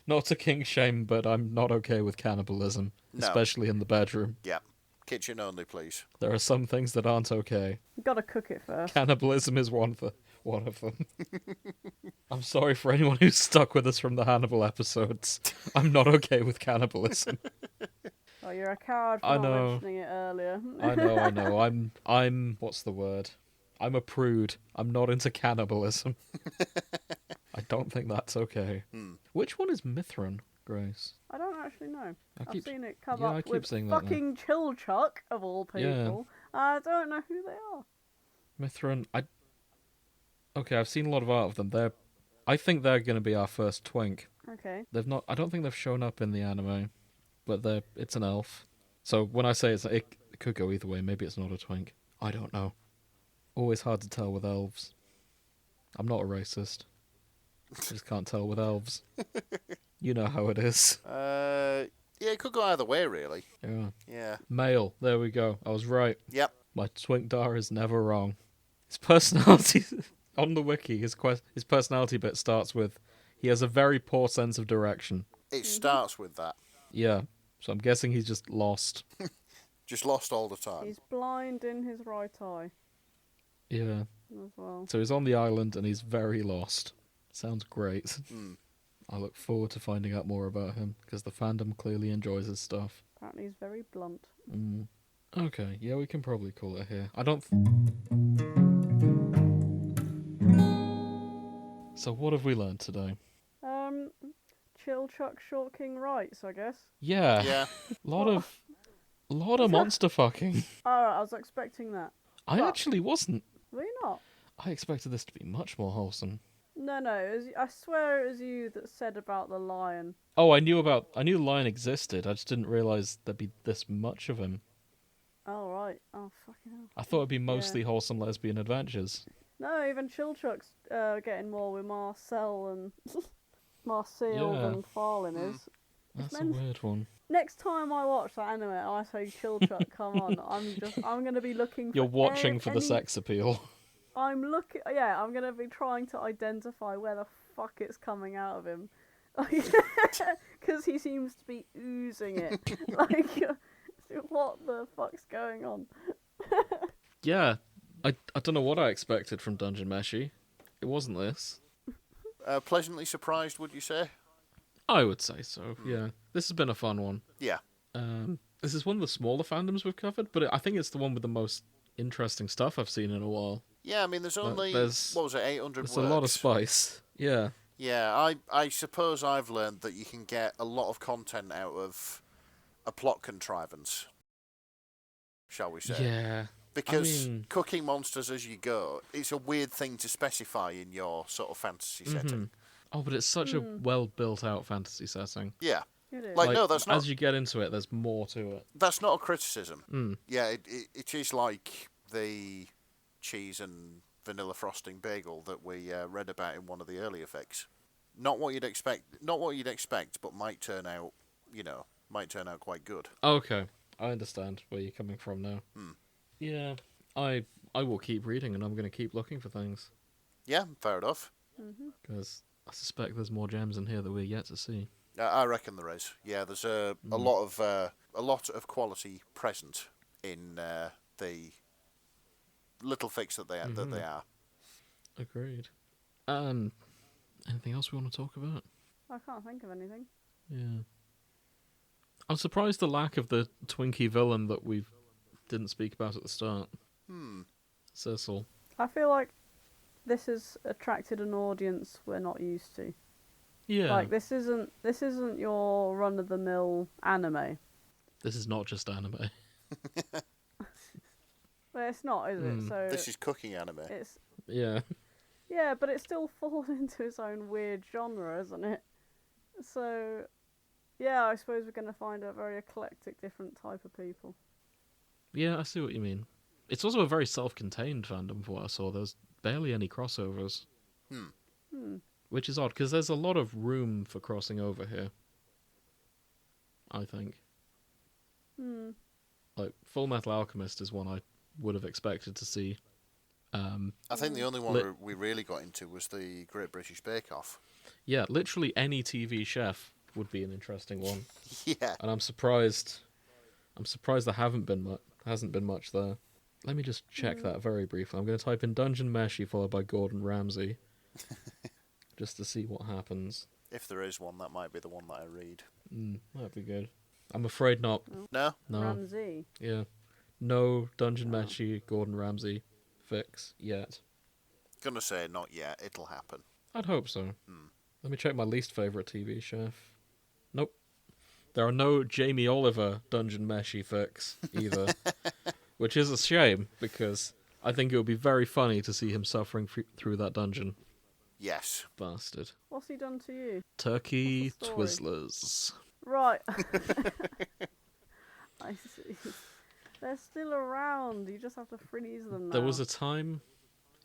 Not to kink shame, but I'm not okay with cannibalism, No. especially in the bedroom. Yeah. Kitchen only, please. There are some things that aren't okay. You gotta cook it first. Cannibalism is one of them. I'm sorry for anyone who's stuck with us from the Hannibal episodes. I'm not okay with cannibalism. Oh, you're a coward for I not know. mentioning it earlier. I know. I'm what's the word? I'm a prude. I'm not into cannibalism. I don't think that's okay. Which one is Mithrin, Grace? I don't actually know. I've keep- seen it come yeah, I up keep with seeing that now. fucking Chilchuk, of all people. I don't know who they are. Mithrin, Okay, I've seen a lot of art of them. I think they're going to be our first twink. Okay. I don't think they've shown up in the anime, but it's an elf. So when I say it could go either way. Maybe it's not a twink. I don't know. Always hard to tell with elves. I'm not a racist. I just can't tell with elves. You know how it is. Yeah, it could go either way, really. Yeah. Yeah. Male. There we go. I was right. Yep. My twinkdar is never wrong. His personality on the wiki, his personality bit starts with, he has a very poor sense of direction. It starts with that. Yeah. So I'm guessing he's just lost. Just lost all the time. He's blind in his right eye Yeah. as well. So he's on the island and he's very lost. Sounds great. I look forward to finding out more about him because the fandom clearly enjoys his stuff. Apparently he's very blunt. Okay, yeah, we can probably call it here. I don't. So what have we learned today? Chilchuk Short King rights, I guess. Yeah, Yeah. lot of monster fucking. Alright, I was expecting that. I What? actually wasn't. Were you not? I expected this to be much more wholesome. No, I swear it was you that said about the lion. Oh, I knew the lion existed. I just didn't realise there'd be this much of him. Oh, right. Oh, fucking hell. I thought it'd be mostly wholesome lesbian adventures. No, even Chilchuk's getting more with Marcel and Marcille Yeah. than Fallin is. That's a meant- weird one. Next time I watch that anime, I say Chilchuk, come on. I'm gonna be looking. You're for watching for the any- sex appeal. I'm looking. Yeah, I'm gonna be trying to identify where the fuck it's coming out of him, because he seems to be oozing it. Like, what the fuck's going on? Yeah, I don't know what I expected from Dungeon Meshi. It wasn't this. Pleasantly surprised, would you say? I would say so, yeah. This has been a fun one. Yeah. This is one of the smaller fandoms we've covered, but I think it's the one with the most interesting stuff I've seen in a while. Yeah, I mean, there's only, there's- what was it, 800 It's words? a lot of spice. Yeah. Yeah, I suppose I've learned that you can get a lot of content out of a plot contrivance, shall we say. Yeah. Because I mean- cooking monsters as you go, it's a weird thing to specify in your sort of fantasy setting. Oh, but it's such a well built out fantasy setting. Yeah. It is. Like, no, that's not, As you get into it, there's more to it. that's not a criticism. Yeah, it is like the cheese and vanilla frosting bagel that we read about in one of the earlier fics. Not what you'd expect, but might turn out quite good. Okay, I understand where you're coming from now. Yeah, I will keep reading and I'm going to keep looking for things. Yeah, fair enough. Because I suspect there's more gems in here that we're yet to see. I reckon there is. Yeah, there's a lot of quality present in the little fics that they are. Agreed. Anything else we want to talk about? I can't think of anything. Yeah. I'm surprised the lack of the Twinkie villain that we didn't speak about at the start. Cecil. I feel like this has attracted an audience we're not used to. Yeah. Like this isn't your run of the mill anime. This is not just anime. Well, it's not, is it? So This is cooking anime. it's Yeah. yeah, but it still falls into its own weird genre, isn't it? So yeah, I suppose we're going to find a very eclectic, different type of people. Yeah, I see what you mean. It's also a very self-contained fandom from what I saw. There's barely any crossovers. Which is odd, because there's a lot of room for crossing over here. I think. Like, Full Metal Alchemist is one I would have expected to see. I think the only one we really got into was the Great British Bake Off. Yeah, literally any TV chef would be an interesting one. Yeah. And I'm surprised there hasn't been much there. Let me just check that very briefly. I'm going to type in Dungeon Meshi followed by Gordon Ramsay. Just to see what happens. If there is one, that might be the one that I read. That'd be good. I'm afraid not. No? No. Ramsey. Yeah. No Dungeon Meshi Gordon Ramsay fix yet. Gonna say not yet. It'll happen. I'd hope so. Let me check my least favourite TV chef. Nope. There are no Jamie Oliver Dungeon Meshi fix either. Which is a shame, because I think it would be very funny to see him suffering through that dungeon. Yes. Bastard. What's he done to you? Turkey What's the story? Twizzlers. Right. I see. They're still around. You just have to freeze them now. There was a time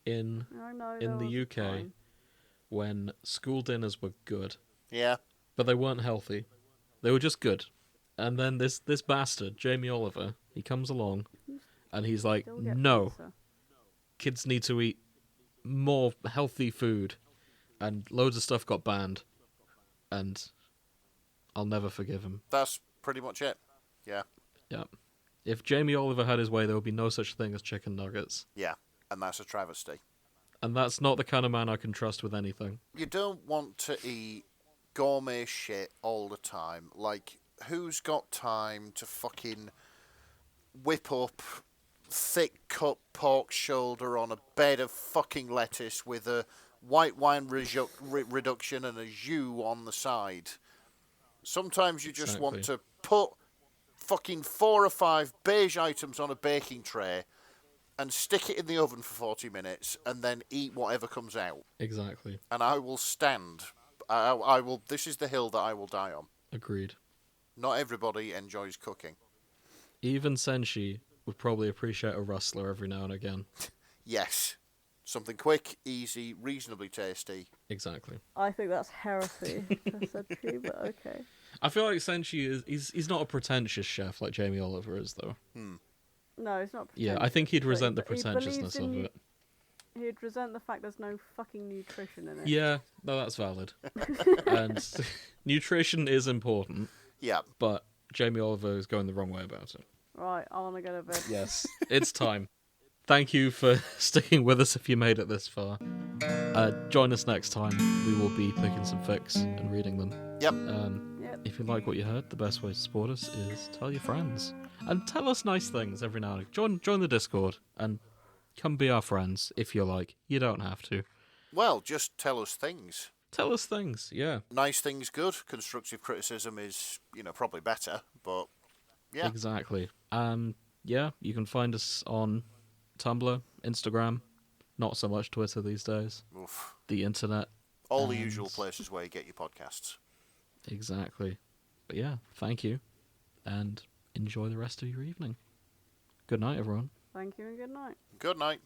in I know, in there the was a UK time. when school dinners were good, Yeah. but they weren't healthy. They were just good. And then this bastard, Jamie Oliver, he comes along and he's like, Still get no, pizza. kids need to eat more healthy food. And loads of stuff got banned. And I'll never forgive him. That's pretty much it. Yeah. Yeah. If Jamie Oliver had his way, there would be no such thing as chicken nuggets. Yeah. And that's a travesty. And that's not the kind of man I can trust with anything. You don't want to eat gourmet shit all the time. Like, who's got time to fucking whip up thick cut pork shoulder on a bed of fucking lettuce with a white wine reduction and a jus on the side? Sometimes you just want to put fucking 4 or 5 beige items on a baking tray and stick it in the oven for 40 minutes and then eat whatever comes out. Exactly. And I will stand. I will. This is the hill that I will die on. Agreed. Not everybody enjoys cooking. Even Senshi would probably appreciate a rustler every now and again. Yes. Something quick, easy, reasonably tasty. Exactly. I think that's heresy. I said true, but okay. I feel like Senshi he's not a pretentious chef like Jamie Oliver is, though. No, it's not. Yeah, I think he'd pretentious, resent the but he pretentiousness of believes it. He'd resent the fact there's no fucking nutrition in it. Yeah, no, that's valid. And nutrition is important, Yeah. but Jamie Oliver is going the wrong way about it. Right, I want to go to bed. Yes, it's time. Thank you for sticking with us if you made it this far. Join us next time. We will be picking some fics and reading them. Yep. Yep. If you like what you heard, the best way to support us is tell your friends. And tell us nice things every now and again. Join the Discord and come be our friends if you like. You don't have to. Well, just tell us things. Tell us things, yeah. Nice things good. Constructive criticism is, probably better, but yeah. Exactly. Yeah, you can find us on Tumblr, Instagram, not so much Twitter these days. Oof. The internet. All the usual places where you get your podcasts. Exactly. But yeah, thank you. And enjoy the rest of your evening. Good night, everyone. Thank you and good night. Good night.